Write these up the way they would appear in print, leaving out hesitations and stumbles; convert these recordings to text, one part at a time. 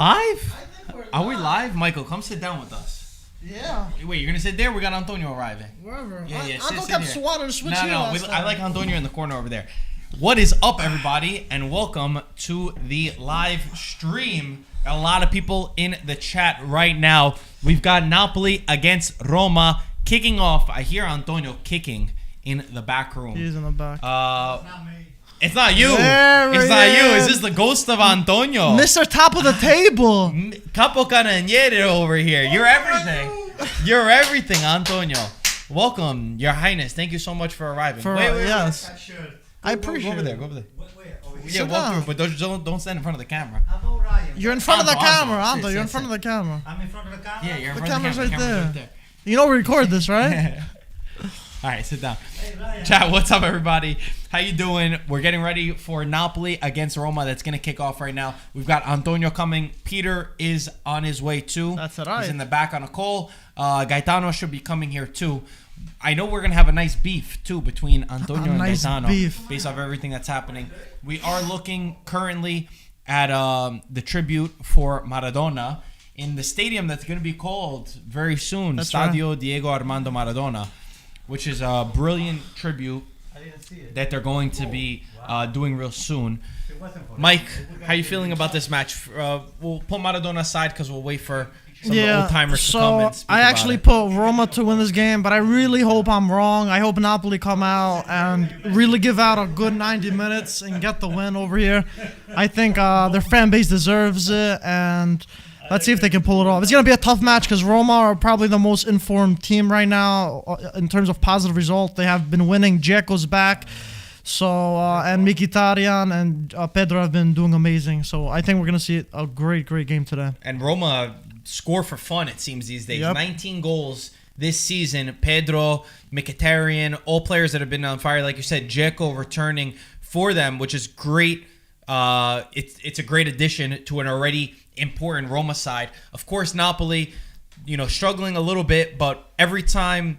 live? Are we live? Michael, come sit down with us. Yeah. Wait, you're gonna sit there? We got Antonio arriving. Wherever. Yeah. Uncle kept swatting to switch No. I like Antonio in the corner over there. What is up, everybody, and welcome to the live stream. A lot of people in the chat right now. We've got Napoli against Roma kicking off. I hear Antonio kicking in the back room. He's in the back. It's not you. There It's he not you. is. Is this the ghost of Antonio? Mr. Top of the Table. Capo Cananiere over here. You're everything. You're everything, Antonio. Welcome, Your Highness. Thank you so much for arriving. Wait. Yes. I appreciate Go over there. it. Go over there. Yeah, Sit walk down. through, but don't stand in front of the camera. You're in front of the Anto, camera, Anto. Anto. You're in front of the camera. I'm in front of the camera. Yeah, you're in The front of the camera's camera. right The camera's there. You know we record this, right? All right, sit down. Hey, Ryan. Chat, what's up, everybody? How you doing? We're getting ready for Napoli against Roma. That's going to kick off right now. We've got Antonio coming. Peter is on his way, too. That's right. He's in the back on a call. Gaetano should be coming here, too. I know we're going to have a nice beef, too, between Antonio and nice Gaetano. beef. Based off everything that's happening. We are looking currently at the tribute for Maradona in the stadium that's going to be called very soon, That's Stadio Diego Armando Maradona, which is a brilliant tribute I didn't see it. that they're going to be doing real soon. It wasn't for Mike, how you feeling about this match? We'll put Maradona aside because we'll wait for some of the Yeah, old timers to come so and speak I about actually it. put Roma to win this game, but I really hope I'm wrong. I hope Napoli come out and really give out a good 90 minutes and get the win over here. I think their fan base deserves it, and let's see if they can pull it off. It's going to be a tough match because Roma are probably the most informed team right now in terms of positive result. They have been winning. Dzeko's back. So, and Mkhitaryan and Pedro have been doing amazing. So I think we're going to see a great game today. And Roma score for fun, it seems, these days. Yep. 19 goals this season. Pedro, Mkhitaryan, all players that have been on fire. Like you said, Dzeko returning for them, which is great. It's a great addition to an already important Roma side. Of course, Napoli, struggling a little bit, but every time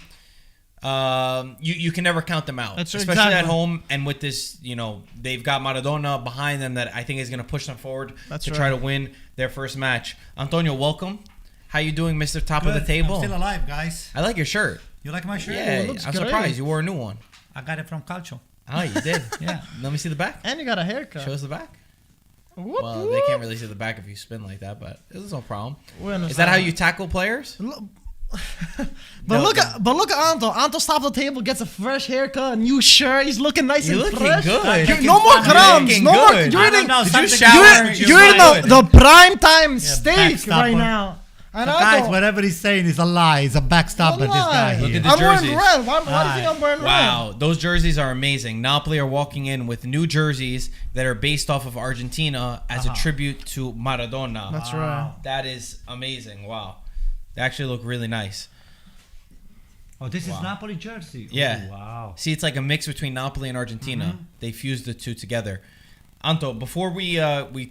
you can never count them out. That's especially exactly. at home, and with this, they've got Maradona behind them that I think is going to push them forward That's to right. try to win their first match. Antonio, welcome. How you doing, Mr. Top of the Good. Table? I'm still alive, guys. I like your shirt. You like my shirt? Yeah, looks I'm great. surprised you wore a new one. I got it from Calcio. Oh, you did? Yeah. Let me see the back. And you got a haircut. Show us the back. Whoop, Well, they can't really see the back if you spin like that, but there's no problem. whoop. Is that how you tackle players? But No, look at Anto. Anto's top of the table gets a fresh haircut, a new shirt. He's looking nice You're and looking fresh. good. No more You're crumbs. looking No more. good. You're I eating. don't know, Did you something- shower? You're in good. the prime time steak backstabber. right now. And So Anto, guys, whatever he's saying is a lie. He's a backstabber, this guy Look here. at the I'm wearing jerseys. red. Why do you think I'm wearing red? Wow, those jerseys are amazing. Napoli are walking in with new jerseys that are based off of Argentina as a tribute to Maradona. That's right. That is amazing. Wow. They actually look really nice. Oh, this Wow. is Napoli jersey. Yeah. Oh, wow. See, it's like a mix between Napoli and Argentina. They fused the two together. Anto, before we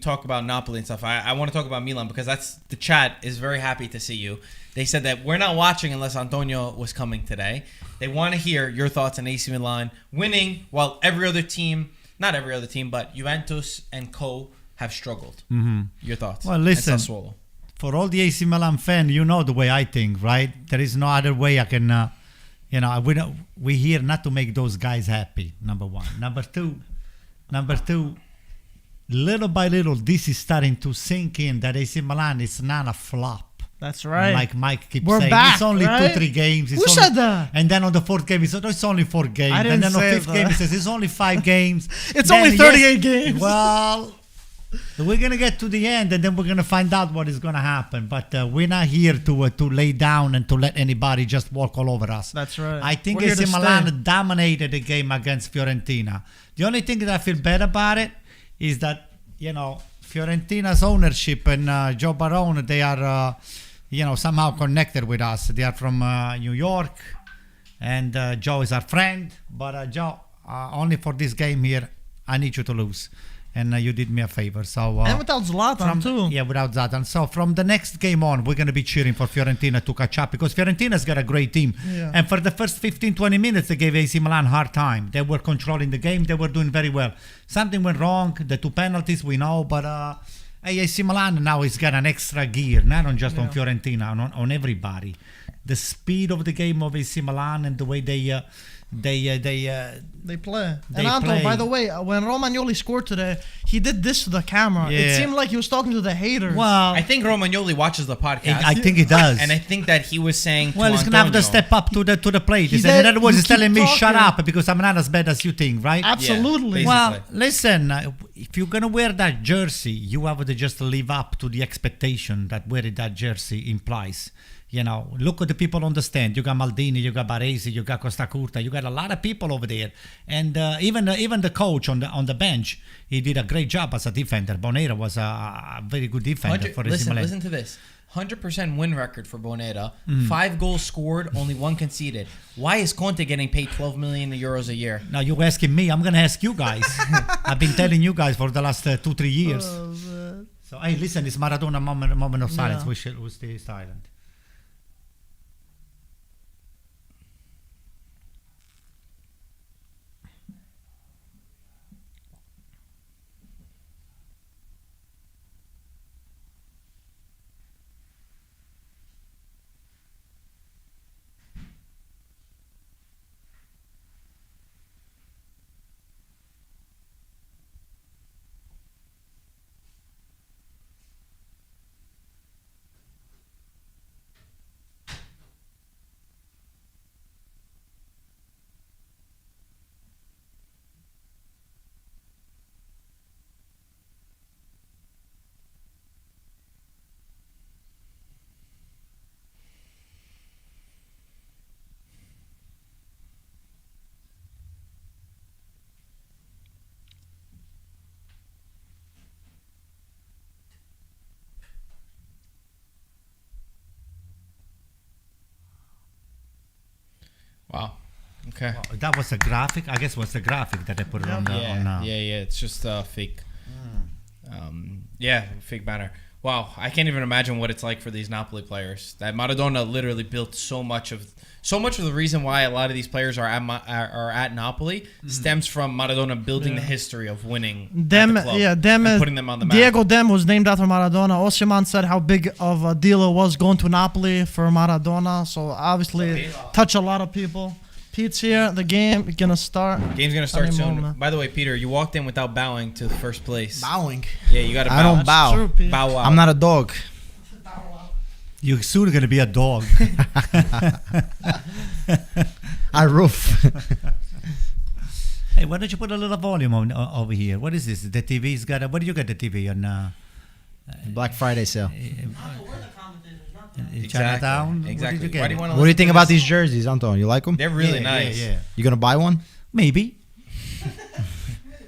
talk about Napoli and stuff, I want to talk about Milan because the chat is very happy to see you. They said that we're not watching unless Antonio was coming today. They want to hear your thoughts on AC Milan winning while every other team, not every other team, but Juventus and co have struggled. Your thoughts? Well, listen. And Sassuolo. For all the AC Milan fan, you know the way I think, right? There is no other way I can, we're here not to make those guys happy, number one. Number two, little by little, this is starting to sink in that AC Milan is not a flop. That's right. Like Mike keeps We're saying. back, It's only right? 2-3 games. Who said that? And then on the fourth game, he said, it's only 4 games. I didn't and then on say the fifth that. game, he says, it's only 5 games. It's Then, only 38 games. Well, we're going to get to the end, and then we're going to find out what is going to happen. But we're not here to lay down and to let anybody just walk all over us. That's right. I think We're here AC to Milan stay. dominated the game against Fiorentina. The only thing that I feel bad about it is that, Fiorentina's ownership and Joe Barone, they are, somehow connected with us. They are from New York, and Joe is our friend. But Joe, only for this game here, I need you to lose. And you did me a favor. So And without Zlatan, too. Yeah, without Zlatan. So from the next game on, we're going to be cheering for Fiorentina to catch up because Fiorentina's got a great team. Yeah. And for the first 15-20 minutes, they gave AC Milan a hard time. They were controlling the game. They were doing very well. Something went wrong. The 2 penalties, we know. But AC Milan now has got an extra gear, not on just on Fiorentina, on everybody. The speed of the game of AC Milan and the way they play. And Anto, by the way, when Romagnoli scored today, he did this to the camera. Yeah. It seemed like he was talking to the haters. Well, I think Romagnoli watches the podcast. I think he does. And I think that he was saying, well, he's gonna have to step up to the plate. In other words, he's telling me, "Shut up," because I'm not as bad as you think, right? Absolutely. Yeah, well, listen, if you're gonna wear that jersey, you have to just live up to the expectation that wearing that jersey implies. You know, look at the people on the stand. You got Maldini, you got Baresi, you got Costa Curta, you got a lot of people over there, and even the coach on the bench, he did a great job as a defender. Bonera was a very good defender for AC Milan. Listen to this: 100% win record for Bonera. 5 goals scored, only 1 conceded. Why is Conte getting paid 12 million euros a year? Now you're asking me. I'm gonna ask you guys. I've been telling you guys for the last 2-3 years. So hey, listen, it's Maradona moment of silence. Yeah. We'll stay silent. Wow. Okay. Well, that was a graphic. I guess was the graphic that I put on. It's just fake. Fake banner. Wow, I can't even imagine what it's like for these Napoli players. That Maradona literally built so much of the reason why a lot of these players are at Napoli stems from Maradona building the history of winning at the club and putting them on the map. Diego Dem was named after Maradona. Osimhen said how big of a deal it was going to Napoli for Maradona. So obviously, touch a lot of people. Pete's here. The game is gonna start. Game's gonna start soon. By the way, Peter, you walked in without bowing to the first place. Bowing? Yeah, you got to bow. I don't bow. True, Bow out. I'm not a dog. You're soon gonna be a dog. I roof. Hey, why don't you put a little volume on over here? What is this? The TV's got. Where do you get the TV on? Black Friday sale. Chinatown. Exactly. What do you think about these jerseys, Anton? You like them? They're really nice. Yeah. You gonna buy one? Maybe.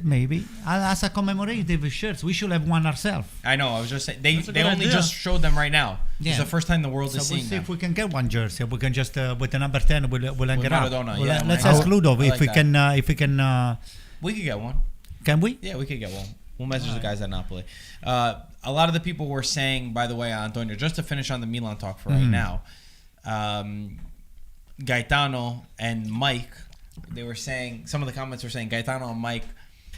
Maybe. As a commemorative shirts, we should have one ourselves. I know. I was just saying they only idea. just showed them right now. Yeah. It's the first time the world is We'll seeing see them. if we can get one jersey. We can just with the number 10. We'll hang With it up. Maradona, Well, yeah, let's I ask like Ludo that. if we can. We could get one. Can we? Yeah, we could get one. We'll message the guys at Napoli. A lot of the people were saying, by the way, Antonio, just to finish on the Milan talk for right now, Gaetano and Mike, they were saying, some of the comments were saying Gaetano and Mike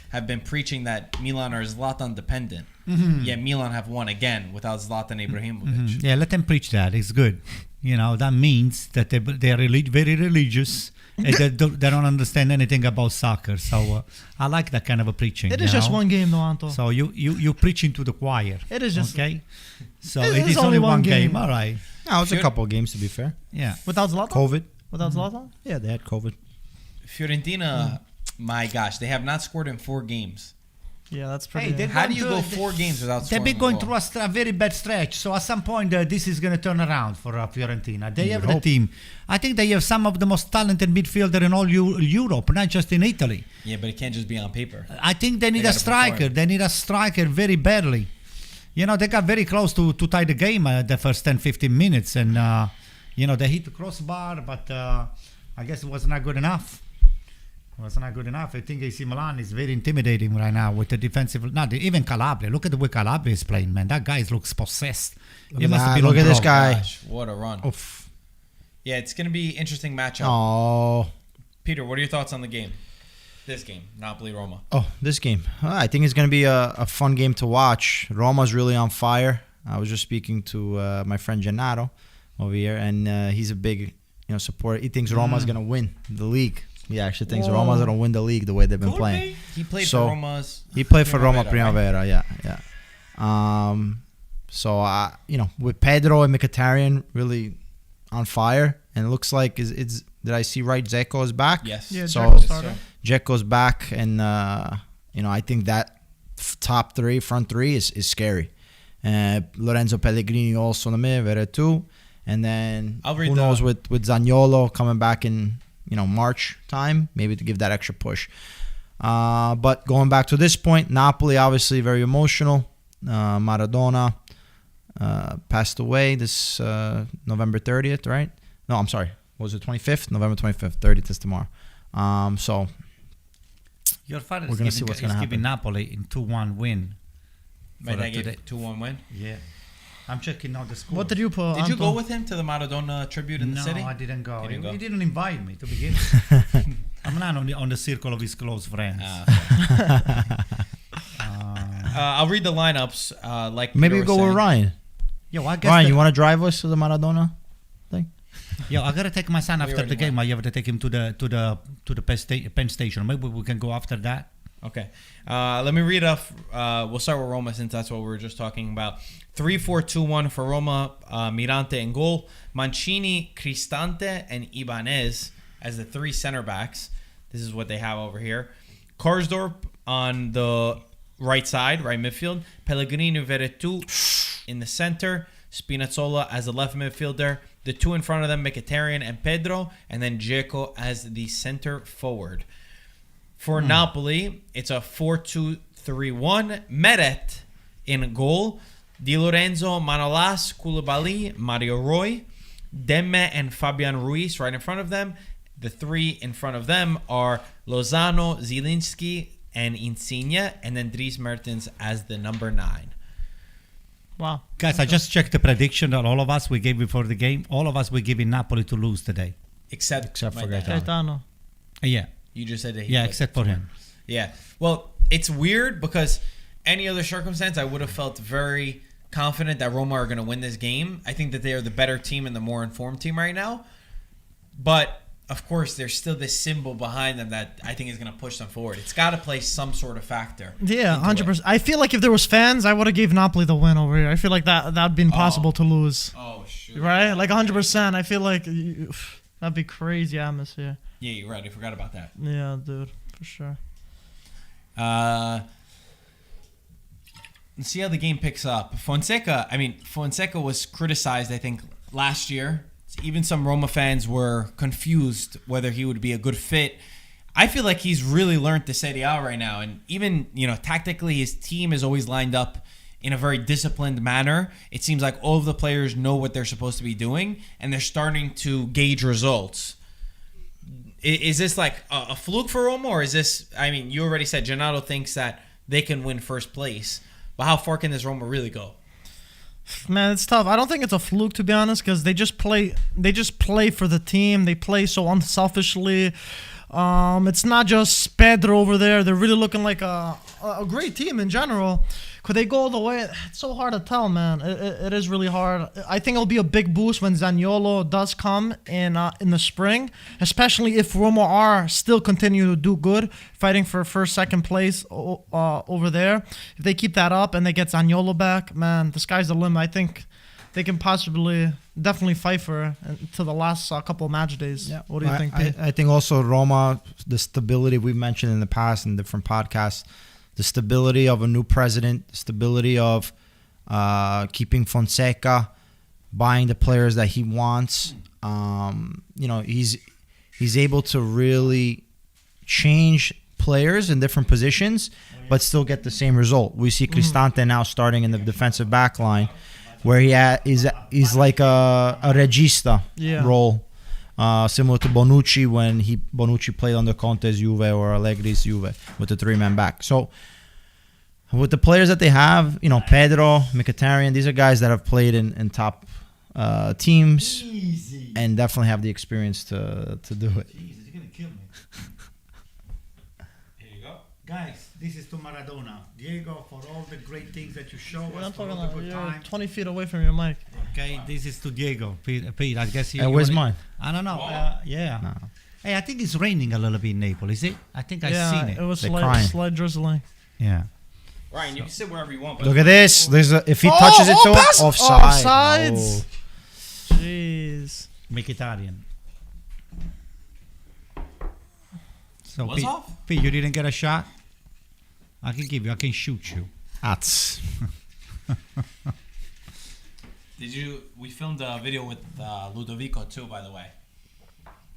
have been preaching that Milan are Zlatan dependent. Yet Milan have won again without Zlatan Ibrahimovic. Yeah, let them preach that. It's good. You know, that means that they are very religious. And they don't understand anything about soccer. So I like that kind of a preaching. It is just one game, though, Anto. So you're preaching to the choir. It is just okay. So it is only one game. All right. No, it's a couple of games to be fair. Yeah. Without Zlatan? COVID. Without Zlatan? Yeah, they had COVID. Fiorentina, my gosh, they have not scored in 4 games. Yeah, that's pretty. Hey, How do you go 4 games without They've scoring been a going goal? through a very bad stretch. So at some point, this is going to turn around for Fiorentina. They have the hope. team. I think they have some of the most talented midfielder in all Europe, not just in Italy. Yeah, but it can't just be on paper. I think they need They a gotta striker. perform. They need a striker very badly. You know, they got very close to tie the game the first 10-15 minutes. And, they hit the crossbar, but I guess it was not good enough. I think AC Milan is very intimidating right now with the defensive. Even Calabria. Look at the way Calabria is playing, man. That guy looks possessed. He must have been Look on at this drugs. guy. Gosh, what a run. Oof. Yeah, it's going to be interesting matchup. Oh. Peter, what are your thoughts on the game? This game, Napoli-Roma. Oh, this game. I think it's going to be a fun game to watch. Roma's really on fire. I was just speaking to my friend Gennaro over here, and he's a big supporter. He thinks Roma's going to win the league. He actually thinks Roma's going to win the league the way they've been playing. He played for Roma's. He played for Roma Primavera, Primavera, yeah. So, with Pedro and Mkhitaryan really on fire, and it looks like it's did I see right? Dzeko is back. Yes. Yeah, So Dzeko started. Dzeko's back, and I think that top three, front three is scary. Lorenzo Pellegrini also in the mid, too, and then who knows with Zaniolo coming back in March time, maybe to give that extra push. But going back to this point, Napoli obviously very emotional. Maradona passed away this November 30th, right? No, I'm sorry. Was it 25th? November 25th. 30th is tomorrow. So your father we're is gonna see what's gonna giving happen. Napoli in 2-1 win. Might I give 2-1 win? Yeah. I'm checking out the score. What did you put? Did you go with him to the Maradona tribute in the city? No, I didn't go. You didn't go? He didn't invite me to begin. I'm not on the circle of his close friends. I'll read the lineups. Like Maybe Peter we go was with saying. Ryan. Yo, I guess Ryan, you want to drive us to the Maradona thing? Yo, I gotta take my son after already the game. I have to take him to the Penn Station. Maybe we can go after that. Okay. Let me read off. We'll start with Roma since that's what we were just talking about. 3-4-2-1 for Roma. Mirante in goal. Mancini, Cristante, and Ibanez as the three center backs. This is what they have over here. Karsdorp on the right side, right midfield. Pellegrini, Veretout in the center. Spinazzola as the left midfielder. The two in front of them, Mkhitaryan and Pedro. And then Dzeko as the center forward. For Napoli, it's a 4-2-3-1. Meret in goal. Di Lorenzo, Manolas, Koulibaly, Mario Roy. Demme and Fabian Ruiz right in front of them. The three in front of them are Lozano, Zielinski, and Insigne. And then Dries Mertens as the number 9. Wow. Guys, I just checked the prediction that all of us we gave before the game. All of us we giving Napoli to lose today. Except for my dad. Gaetano. Gaetano. Yeah. You just said that he Yeah, played except for him. Yeah. Well, it's weird because any other circumstance, I would have felt very confident that Roma are going to win this game. I think that they are the better team and the more informed team right now. But, of course, there's still this symbol behind them that I think is going to push them forward. It's got to play some sort of factor. Yeah, 100%. I feel like if there was fans, I would have gave Napoli the win over here. I feel like that'd be impossible to lose. Oh, sure. Right? Like 100%. I feel like that'd be crazy atmosphere. Yeah, you're right. I forgot about that. Yeah, dude. For sure. Let's see how the game picks up. Fonseca was criticized, I think, last year. Even some Roma fans were confused whether he would be a good fit. I feel like he's really learned the Serie A right now. And even, tactically, his team is always lined up in a very disciplined manner. It seems like all of the players know what they're supposed to be doing, and they're starting to gauge results. Is this like a fluke for Roma, or is this, you already said Gennaro thinks that they can win first place, but how far can this Roma really go? Man, it's tough. I don't think it's a fluke, to be honest, because they just play for the team. They play so unselfishly. It's not just Pedro over there. They're really looking like a great team in general. Could they go all the way? It's so hard to tell, man. It is really hard. I think it'll be a big boost when Zaniolo does come in the spring, especially if Roma are still continue to do good, fighting for first, second place over there. If they keep that up and they get Zaniolo back, man, the sky's the limit. I think they can definitely fight for to the last couple of match days. Yeah. What do you think, Pete? I think also Roma, the stability we've mentioned in the past in different podcasts, the stability of a new president, the stability of keeping Fonseca, buying the players that he wants. He's able to really change players in different positions, but still get the same result. We see Cristante now starting in the defensive back line, where he's like a regista role, similar to Bonucci when Bonucci played under Conte's Juve or Allegri's Juve with the three-man back. So with the players that they have, Pedro, Mkhitaryan, these are guys that have played in top teams and definitely have the experience to do it. Jesus, you're gonna kill me. Guys, this is to Maradona. Diego, for all the great things that you show I'm us, for talking all the about, good you're time. 20 feet away from your mic. Okay, this is to Diego. Pete, I guess you. And where's mine? I don't know. Yeah. No. Hey, I think it's raining a little bit in Naples. Is it? I think I've seen it. It was They're crying. slight drizzling. Yeah. Ryan, you can sit wherever you want. But Look at this. There's if he touches it to pass! him, offside. Offsides. No. Jeez. Mkhitaryan. So Was off? Pete, you didn't get a shot? I can shoot you. That's We filmed a video with Ludovico too, by the way.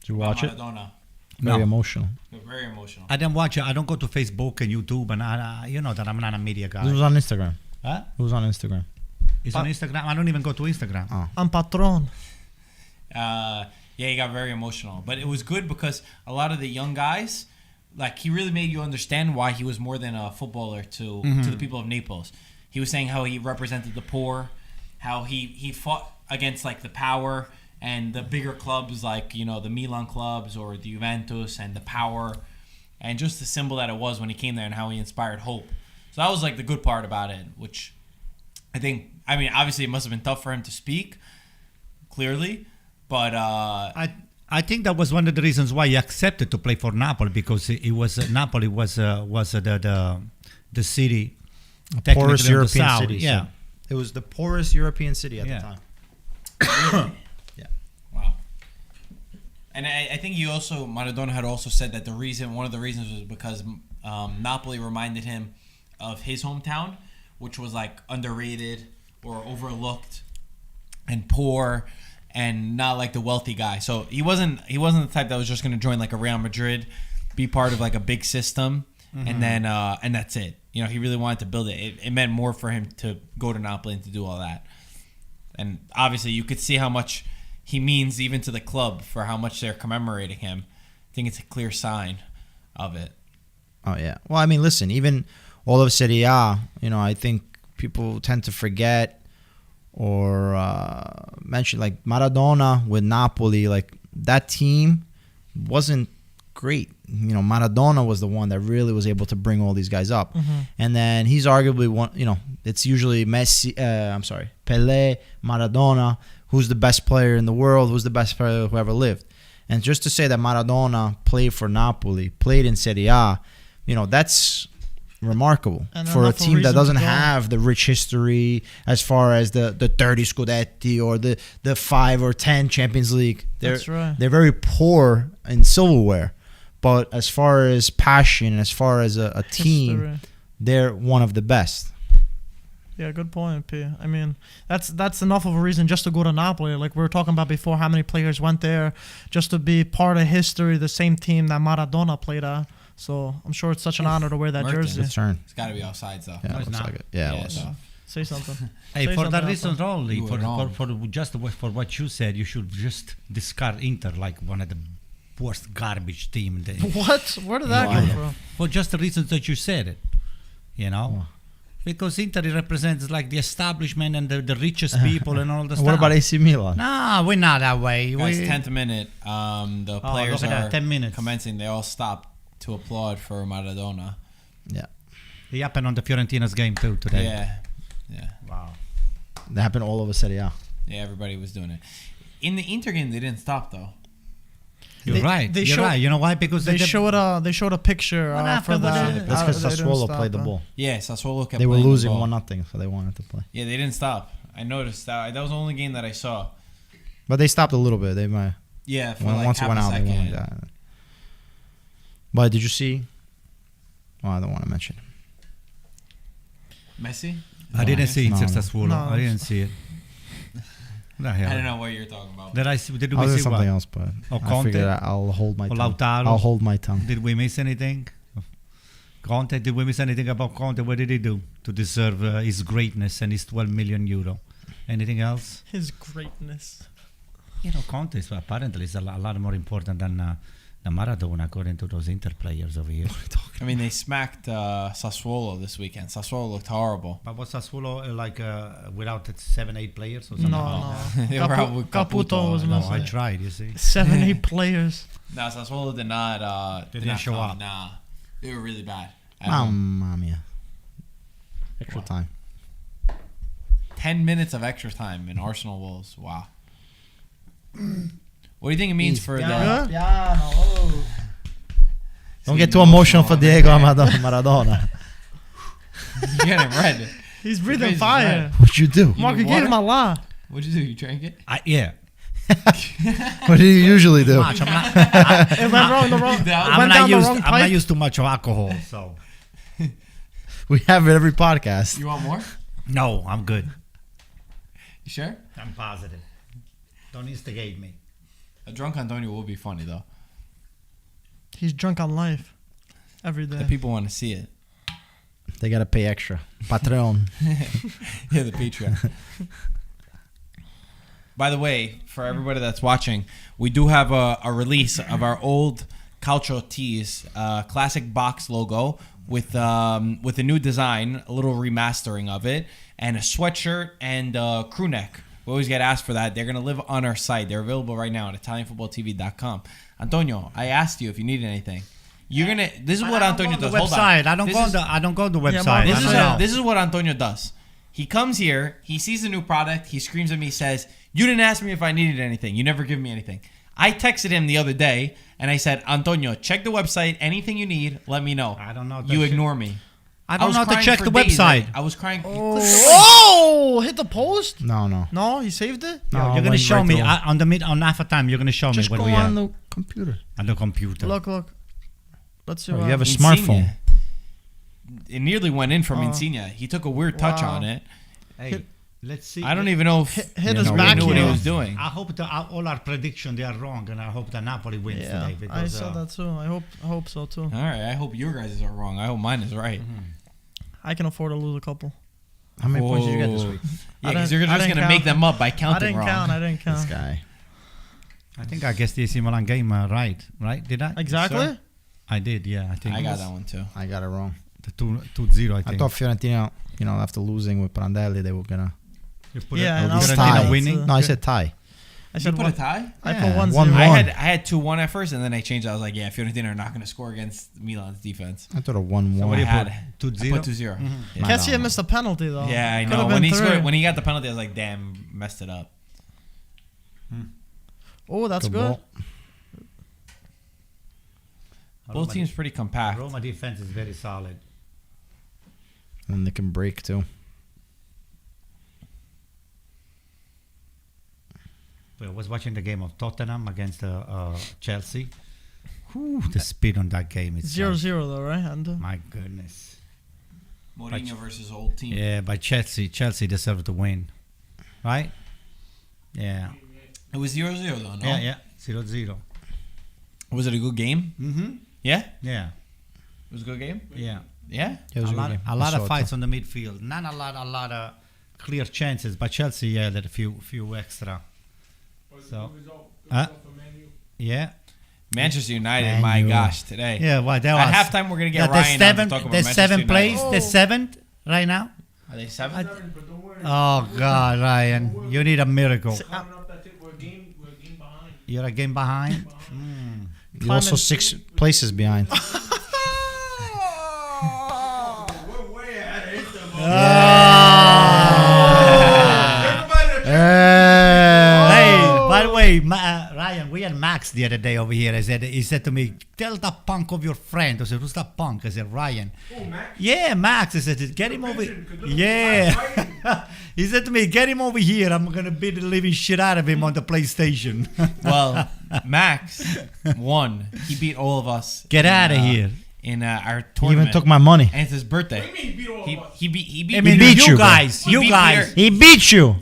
Did you watch it? Maradona. Very No. emotional. Very emotional. I didn't watch it. I don't go to Facebook and YouTube, and you know that I'm not a media guy. It was on Instagram. Huh? It was on Instagram. It's on Instagram. I don't even go to Instagram. Oh. I'm patron. Yeah, he got very emotional. But it was good because a lot of the young guys, like, he really made you understand why he was more than a footballer to the people of Naples. He was saying how he represented the poor, how he fought against, like, the power and the bigger clubs like, you know, the Milan clubs or the Juventus and the power, and just the symbol that it was when he came there and how he inspired hope. So that was, like, the good part about it, which I mean, obviously it must have been tough for him to speak, clearly, but I think that was one of the reasons why he accepted to play for Napoli, because it was Napoli was the city, Poorest technically of the European south. city. Yeah. So it was the poorest European city at Yeah. the time. wow. And I think Maradona had also said that one of the reasons was because Napoli reminded him of his hometown, which was, like, underrated or overlooked and poor and not like the wealthy guy. So he wasn't the type that was just going to join, like, a Real Madrid, be part of, like, a big system, and then and that's it. You know, he really wanted to build it. It meant more for him to go to Napoli and to do all that. And obviously you could see how much he means even to the club for how much they're commemorating him. I think it's a clear sign of it. Oh yeah. Well, I mean, listen, even all of Serie A, you know, I think people tend to forget or mention, like, Maradona with Napoli, like, that team wasn't great. You know, Maradona was the one that really was able to bring all these guys up. And then he's arguably one, you know, it's usually Pelé, Maradona, who's the best player in the world, who's the best player who ever lived. And just to say that Maradona played for Napoli, played in Serie A, you know, that's remarkable And for a enough team that reason doesn't to go. have the rich history as far as the 30 Scudetti or the 5 or 10 Champions League. That's right. They're very poor in silverware. But as far as passion, as far as a team, History. they're one of the best. Yeah, good point, P. I mean, that's enough of a reason just to go to Napoli. Like we were talking about before, how many players went there just to be part of history, the same team that Maradona played at. So I'm sure it's such an honor to wear that Mertens. jersey. Good turn. It's got to be offsides, though. Yeah, No, it it's looks not. like it. Yeah, Yeah, it was. so- Say something. Hey, Say for that something, reason Alpha. only, You were wrong. for what you said, you should just discard Inter like one of the worst garbage team. What? Where did that No come idea. from? For just the reasons that you said it, you know. Oh. Because Inter represents like the establishment and the richest people and all the stuff. What about AC Milan? Nah, we're not that way. Guys, We- 10th minute, the players look at that, are 10 minutes. commencing. They all stopped to applaud for Maradona. Yeah, It happened on the Fiorentina's game too today. Yeah. Wow. that happened all over Serie A. Yeah, everybody was doing it. In the Inter game, they didn't stop, though. You're They- right. they You're show- right. You know why? Because They showed a picture What for happened with that. the- That's because They didn't Sassuolo stop played the it. ball. Yeah, Sassuolo kept They were playing the losing ball. 1-0, so they wanted to play. Yeah, they didn't stop. I noticed that. That was the only game that I saw. But they stopped a little bit. They might Yeah, for like once it half went a out, they second. went like that. But did you see? Well, I don't want to mention. Messi? I didn't see it, No. Sassuolo. No. I didn't see it. The hell? I don't know what you're talking about. Did I see? Did I we was see something what? else, but Or I Conte? figured I'll hold my Or tongue. Lautaro? I'll hold my tongue. Did we miss anything? Conte? Did we miss anything about Conte? What did he do to deserve his greatness and his 12 million euro? Anything else? His greatness. You know, Conte is apparently is a lot more important than Maradona, according to those Inter players over here. I mean, they smacked Sassuolo this weekend. Sassuolo looked horrible. But was Sassuolo like without 7-8 players or something? No. They were out with Caputo was I No, know. missing. I tried. You see. 7-8 players. No, Sassuolo did not. Didn't show come. up. Nah, they were really bad. Mamma mia. Extra time. 10 minutes of extra time in Arsenal Wolves. Wow. What do you think it means for the... Don't get too emotional for Diego Maradona. You're getting red. He's breathing fire. What'd you do? Mark, you gave him a lot. What'd you do? You drank it? Yeah. What do you usually do? Much. It went wrong. I'm not used to much of alcohol, so. We have it every podcast. You want more? No, I'm good. You sure? I'm positive. Don't instigate me. A drunk Antonio will be funny, though. He's drunk on life. Every day. The people want to see it. They gotta pay extra. Patreon. Yeah, the Patreon. By the way, for everybody that's watching, we do have a release of our old Calcio tees, classic box logo with a new design, a little remastering of it, and a sweatshirt and a crew neck. We always get asked for that. They're gonna live on our site. They're available right now at ItalianFootballTV.com. Antonio, I asked you if you needed anything. You're gonna. This is what Antonio does. Hold on. I don't go on the website. This is what Antonio does. He comes here. He sees a new product. He screams at me. Says, "You didn't ask me if I needed anything. You never give me anything." I texted him the other day and I said, "Antonio, check the website. Anything you need, let me know." I don't know. You ignore me. I don't know how to check the website. I was crying. Oh, hit the post? No. No, he saved it? No, you're gonna show me on half a time. You're gonna show me Just what go we on have the computer. on the computer. Look. Let's see. Oh, what you have a happens. smartphone. It nearly went in from Insigne. He took a weird touch Wow. on it. Hey, let's see. I don't even know if Hit you his know, back knew what he heel. was doing. I hope that all our predictions they are wrong, and I hope that Napoli wins Yeah, today. I Because, saw that too. I hope so too. All right. I hope your guys are wrong. I hope mine is right. I can afford to lose a couple. How many points did you get this week? Yeah, because you're just didn't gonna make count. them up by I counting didn't wrong. count. I didn't This count. guy. I think I guessed the AC Milan game right? Did I? Exactly. Sir? I did. Yeah, I think I it got was that one too. I got it wrong. the 2-0. I think. I thought Fiorentina, after losing with Prandelli, they were gonna. You put Yeah, it, and I was tie. Fiorentina winning. No, I said tie. I You said put one. a tie? I Yeah, put 1-0. 1-1. I had 2-1 at first, and then I changed. I was like, yeah, Fiorentina are not going to score against Milan's defense. I thought a 1-1. So what do you I put? had 2-0? I put 2-0. Yeah. Kessie missed a penalty though. Yeah, I Could've know. been When he 3. scored, when he got the penalty, I was like, damn, messed it up. Oh, that's Good good. ball. Both teams pretty compact. Roma defense is very solid. And they can break too. I was watching the game of Tottenham against Chelsea. Whew, the speed on that game is 0-0 though, right? And my goodness. Mourinho versus old team. Yeah, but Chelsea deserved to win, right? Yeah. It was 0-0 though, no? Yeah. 0-0. Was it a good game? Mm-hmm. Yeah? Yeah. It was a good game? Yeah. Yeah? It was a good game. A I lot saw of it, fights too. on the midfield. Not a lot of clear chances, but Chelsea had a few extra. So, yeah. Manchester United, Man my U. gosh, today. Yeah, well, that At was halftime, we're going to get the Ryan on to seventh, talk about the Manchester seventh United. place, Oh. the seventh right now. Are they seventh? Oh God, Ryan, you need a miracle. You're a game behind. You're also 6 places behind. Hey, by the way, Ryan, we had Max the other day over here. He said to me, "Tell that punk of your friend." I said, "Who's that punk?" I said, "Ryan." Oh, Max? Yeah, Max. I said, "Get him over." Yeah. He said to me, "Get him over here. I'm gonna beat the living shit out of him on the PlayStation." Well, Max won. He beat all of us. Get out of here. In our He tournament. even took my money. And it's his birthday. What do you mean he beat all of us? He beat I mean, beat you you, bro. guys. He You beat guys. Pierre. He beat you.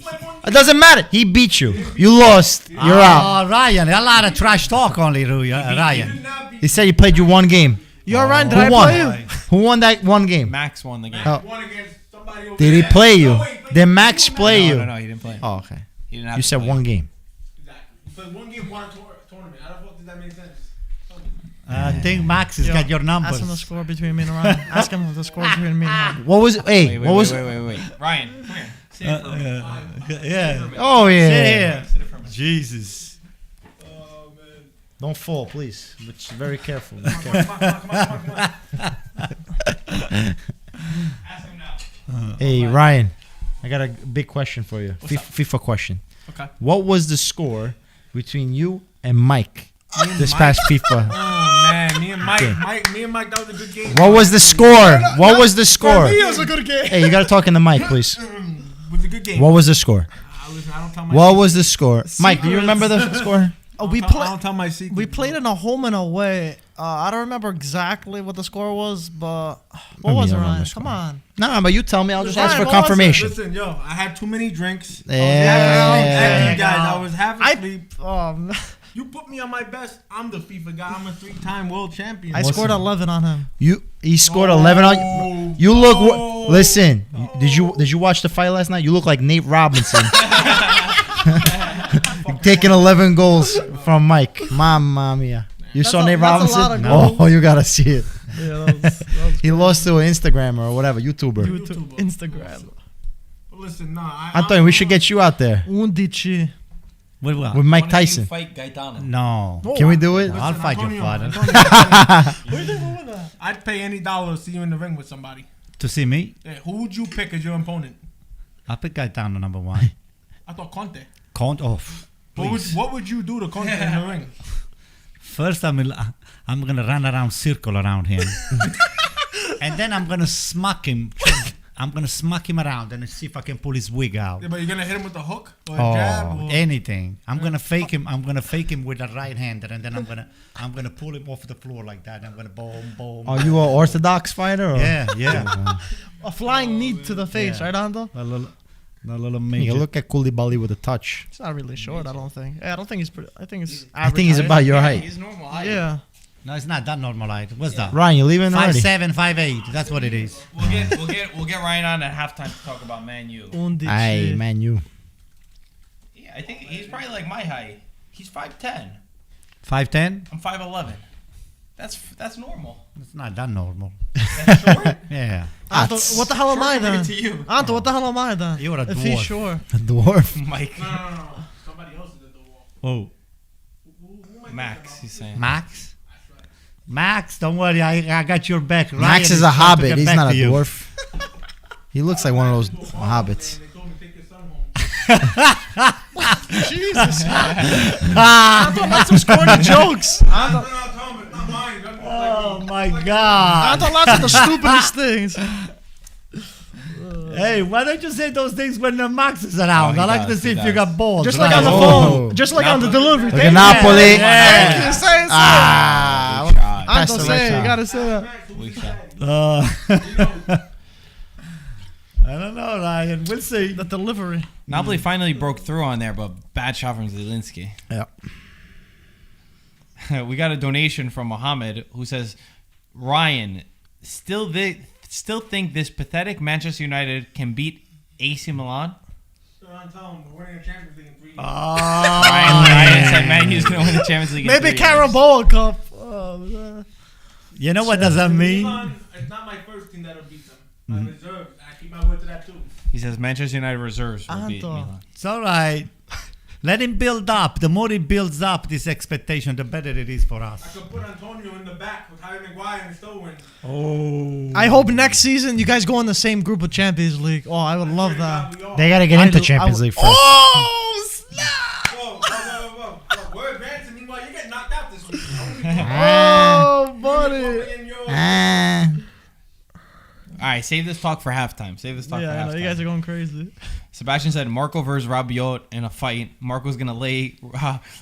It doesn't matter. He beat you. You lost. You're out. Oh, Ryan, a lot of trash talk only, Ryan. Did not beat He said you played you one game. you're right. Did Who I won? play you? Who won that one game? Max won the game. Oh. one against somebody over Did he there. play you? No, wait, Did Max play you? No, he didn't play. Oh, okay. He didn't have You to said play. one game. Exactly. You played one game, one tournament. How the fuck did that make sense? I think Max has got your numbers. Ask him the score between me and Ryan. Ask him the score between me and Ryan. What was? Hey, Wait, what was? wait. Ryan, come here. Sit it for a minute. Yeah. Oh Sit yeah. here. Sit it for a minute. Jesus. Oh, man. Don't fall, please. But very careful. Come on. Ask him now. Hey, Ryan, I got a big question for you. FIFA question. Okay. What was the score between you and Mike this past FIFA? Oh man, me and Mike, Okay. that was a good game. What was the score? What was the score? It was a good game. Hey, you got to talk in the mic, please. It was a good game. What was the score? Listen, I don't tell my What was the score? Mike, do you remember the score? Oh, I don't tell my secret. We played in a home and away. I don't remember exactly what the score was, but what was it, don't remember Ryan? the score. Come on. No, but you tell me. I'll just ask Ryan, for what was it? confirmation. Listen, yo, I had too many drinks. Yeah. You guys, I was half asleep. Um, You put me on my best. I'm the FIFA guy. I'm a 3-time world champion. I scored 11 on him. He scored 11 on you. Look. Listen. Did you watch the fight last night? You look like Nate Robinson. Taking 11 goals from Mike. Mamma mia. You saw Nate that's a lot Robinson? of goals. Oh, you gotta see it. Yeah, that was He lost to an Instagrammer or whatever, YouTuber. YouTube, Instagram. Listen, nah. Antonio, we should get you out there 11. With what? with Mike Why don't you Tyson. fight Gaetano? No. Can we do it? I'll fight your father. I'd pay any dollar to see you in the ring with somebody. To see me, Yeah, who would you pick as your opponent? I pick Gaetano number one. I thought Conte. Count off. What would you do to Conte in the ring? First, I'm gonna run around circle around him, and then I'm gonna smack him. I'm gonna smack him around and see if I can pull his wig out. Yeah, but you're gonna hit him with a hook or a jab? Or Anything. I'm gonna fake him. I'm gonna fake him with a right hander, and then I'm gonna pull him off the floor like that. I'm gonna boom, boom. Are you an orthodox fighter? Or? Yeah. A flying knee to the face, Yeah. right, Ando? A little You major. look at Koulibaly with a touch. He's not really short, I don't think. Yeah, I don't think he's pretty. I think he's I think he's about your height. He's normal height. Yeah. No, it's not that normal height. What's that? Ryan, you leaving already? 5'7", 5'8". That's what it is. We'll get Ryan on at halftime to talk about Man U. 11. Hey, man, you. Yeah, I think he's probably like my height. He's 5'10". 5'10". I'm 5'11". That's normal. It's not that normal. That's short. Yeah. Anto, what the hell am I Short then? to you. Anto, what the hell am I then? You're a If he's dwarf. sure. A dwarf. Mike. No. Somebody else is at the wall. Oh, Who am I Max, thinking he's saying. Max. Max, don't worry. I got your back. Max Ryan is a trying to hobbit. get He's back not a to you. dwarf. He looks like one of those about? hobbits. They told me take your son home. Jesus. Anto likes those corny jokes. No, tell him it's not mine. That's Oh my God. Anto likes the stupidest things. Hey, why don't you say those things when the Max is around? he I like does, to see he if you does. got balls. Just like on the Oh. phone. Just like on the delivery. Look at Napoli. Thank you. Say it. Ah. Shot. Pass Anto, the say it. right You gotta say that. Weak shot. I don't know, Ryan. We'll see. The delivery. Napoli finally broke through on there, but bad shot from Zielinski. Yeah. We got a donation from Mohammed who says, Ryan, still think this pathetic Manchester United can beat AC Milan? I'm telling him we're winning a Champions League in 3 years. Ryan said Man U's going to win the Champions League in Maybe 3 years. Carabao Cup. Oh, You know what does that mean? Milan, it's not my first team that'll beat them. My reserves. I keep my word to that too. He says Manchester United reserves will beat Anto. Milan. It's all right. Let him build up. The more he builds up this expectation, the better it is for I us. could put Antonio in the back with Harry Maguire and still win. Oh. I hope next season you guys go in the same group of Champions League. Oh, I would love that. We all- They got to get into Champions League first. Oh, snap! Whoa. We're advancing. Meanwhile, you get knocked out this week. Oh, buddy. All right, save this talk for halftime. Yeah, I know, you guys are going crazy. Sebastian said Marco versus Rabiot in a fight. Marco's going to lay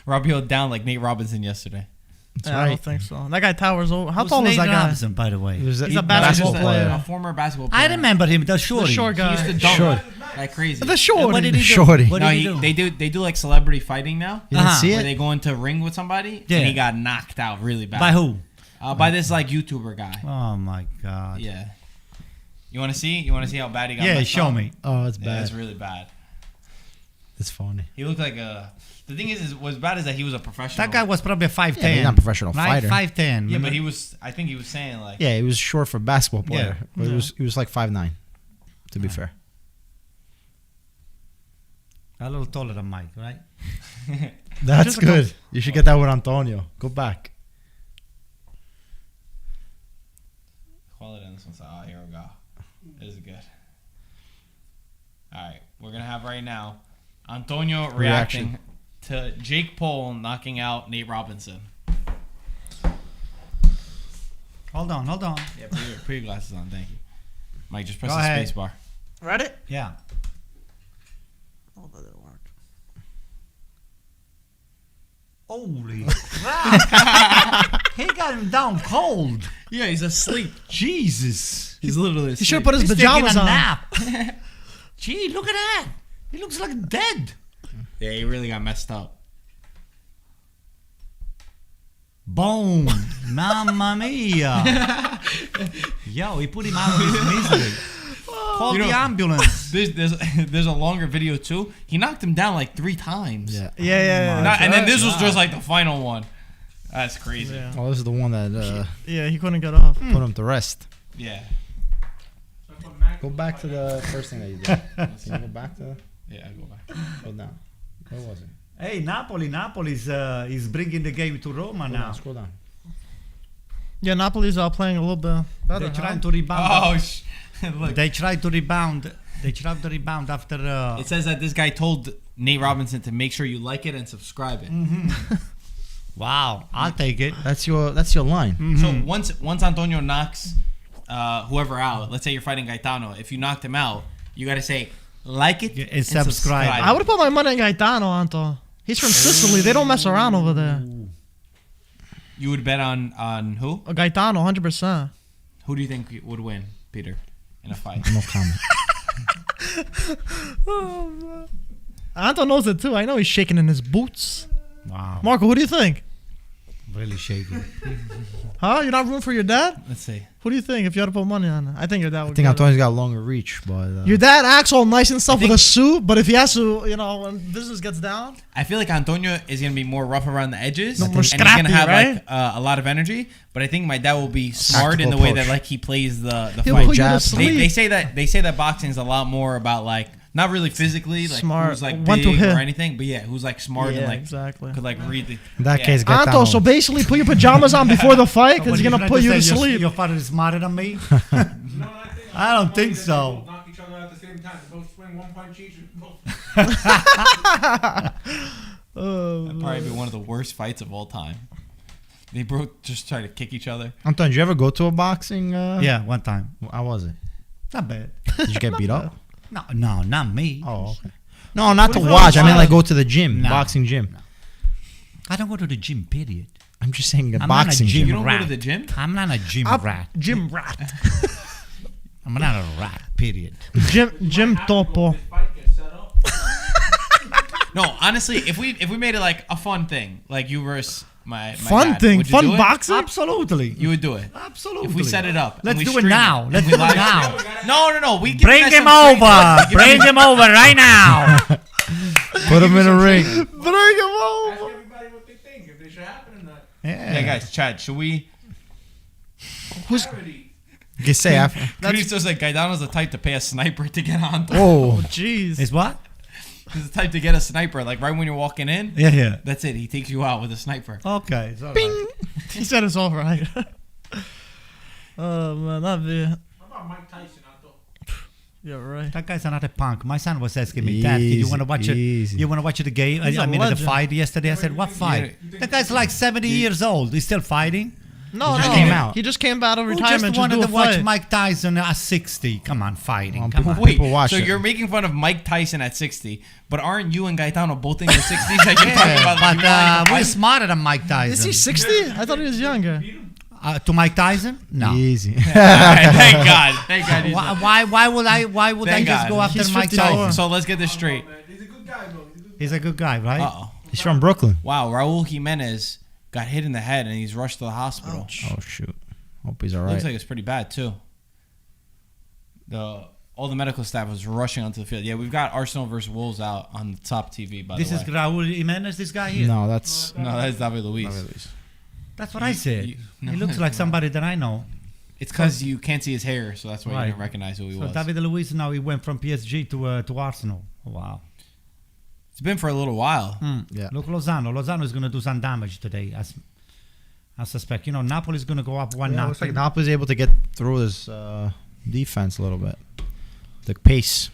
Rabiot down like Nate Robinson yesterday. That's Yeah, I right. don't think so. That guy towers over. How Who's tall is Nate that guy? Robinson, by the way? He's a He's basketball just player. A former basketball player. I remember him, the shorty. The short He guy. used to dunk Short. like crazy. The short. What did he do? Shorty. What No, did he do? they do like celebrity fighting now. You didn't see Where it? they go into a ring with somebody Yeah. and he got knocked out really bad. By who? By this like YouTuber guy. Oh my God. Yeah. You want to see? You want to see how bad he got? Yeah, messed show up? me. Oh, it's Yeah, bad. it's really bad. It's funny. He looked like a. The thing is what's bad is that he was a professional. That guy was probably a 5'10". Yeah, he's not a professional right? fighter. 5'10". Yeah, but he was. I think he was saying like. Yeah, he was short for a basketball player. Yeah. But he was like 5'9", to be fair. A little taller than Mike, right? That's good. You should get that with Antonio. Go back. Quality on this one. Oh, here we go. This is good. All right, we're gonna have right now Antonio reacting to Jake Paul knocking out Nate Robinson. Hold on. Yeah, put your glasses on. Thank you. Mike, just press Go the ahead. space bar. Ready? Yeah. Oh, that didn't work. Holy crap. He got him down cold. Yeah, he's asleep. Jesus. He's literally asleep. He should have put his He's pajamas taking a on. nap. Gee, look at that. He looks like dead. Yeah, he really got messed up. Boom. Mamma mia. Yo, he put him out of his misery. Call You know- the ambulance. There's a longer video too. He knocked him down like 3 times. Yeah. Yeah. And then this was God. just like the final one. That's crazy. Yeah. Oh, this is the one that Yeah, he couldn't get off. put him to rest. Yeah. Go back to the first thing that you did. Can you go back to? Yeah, go back. Go down. Where was it? Hey, Napoli's is bringing the game to Roma now. Scroll down. Yeah, Napoli's playing a little bit better. They're huh? trying to rebound. Oh, look. They tried to rebound. They tried to rebound after. It says that this guy told Nate Robinson to make sure you like it and subscribe it. Wow, I'll take it. That's your line. So once Antonio knocks whoever out, let's say you're fighting Gaetano, if you knocked him out, you got to say like it And subscribe. I would have put my money on Gaetano, Anto. He's from Sicily. They don't mess around over there. You would bet on who? Gaetano, 100%. Who do you think would win, Peter, in a fight? No comment. Anto knows it too. I know he's shaking in his boots. Wow, Marco, who do you think? really shaky. Huh? You're not rooting for your dad? Let's see. Who do you think if you had to put money on it? I think your dad would I think get it. Antonio's got longer reach, but Your dad acts all nice and stuff with a suit, but if he has to, when business gets down, I feel like Antonio is gonna be more rough around the edges, No, and more he's scrappy, gonna have right? like a lot of energy. But I think my dad will be smart in the Tactical way that approach. like he plays the he'll fight. put you to jabs. sleep. They say that boxing is a lot more about like not really physically like Smart. who's like When to big hit. or anything, but yeah, who's like smart Yeah, and like exactly. could like read the. in that yeah. case, Anto, Gaetano. so basically put your pajamas on before the fight because he's going to put you to sleep. Your father is smarter than me. I don't think so. Knock each other out at the same time. They both swing 1 punch each. And both. That'd probably be one of the worst fights of all time. They both just try to kick each other. Anton, did you ever go to a boxing? Yeah, one time. How was it? Not bad. Did you get beat up? No, not me. Oh, okay. No, not to What watch. I mean, about- like go to the gym, No. boxing gym. I don't go to the gym. Period. I'm just saying a I'm not a boxing gym gym. You don't rat. go to the gym? I'm not a gym rat. Gym rat. I'm not a rat. Period. Gym topo. This fight gets set up. No, honestly, if we made it like a fun thing, like you versus my Fun dad, thing. would you Fun do it? boxing? Absolutely. You would do it. Absolutely. If we set it up. and Let's we do it stream now. Let's and do we it live now. stream. No. We give Bring you guys him some training. over. Give Bring him over right now. Put him in a ring. Bring him Ask over. everybody what they think, if they should happen or not. Yeah, guys, Chad, should we? Clarity. You can say after. Cristo's like Gaetano's the type to pay a sniper to get on. Oh, Jeez. Is what? He's the type to get a sniper, like right when you're walking in. Yeah. That's it. He takes you out with a sniper. Okay. It's all right. He said it's all right. Oh, man. That'd be... What about Mike Tyson? I thought. Yeah, right. That guy's another punk. My son was asking me, Dad, you want to watch it? Easy. You want to watch the game? He's a the legend. fight yesterday. I said, what fight? That guy's like 70 years old. He's still fighting. No, just no. came out. He just came out of Who retirement just to wanted do a to watch fight. Mike Tyson at 60? Come on, fighting. Well, Come on. Wait, People watch so it. you're making fun of Mike Tyson at 60, but aren't you and Gaetano both in your 60s? That you're talking about? But you like to we're fight? smarter than Mike Tyson. Is he 60? I thought he was younger. To Mike Tyson? No. Easy. Thank God. Thank God. he's not. Why would I Thank just God. go after He's Mike 54. Tyson? So let's get this straight. Oh, man. He's a good guy, though. He's a good guy, right? Uh-oh. He's from Brooklyn. Wow, Raul Jimenez got hit in the head and he's rushed to the hospital. Oh shoot. Hope he's all Looks right. like it's pretty bad too. All the medical staff was rushing onto the field. Yeah, we've got Arsenal versus Wolves out on the top TV. By This the is way, Raul Jimenez, this guy here? No, that's no, that's David Luiz. That's what I said. no, He looks like somebody that I know. It's because you can't see his hair, so that's why Right. you didn't recognize who he So was. David Luiz now he went from PSG to Arsenal. Oh, wow. It's been for a little while. Yeah. Look, Lozano is going to do some damage today. I suspect. Napoli is going to go up 1-0. Looks like Napoli's able to get through this defense a little bit. The pace.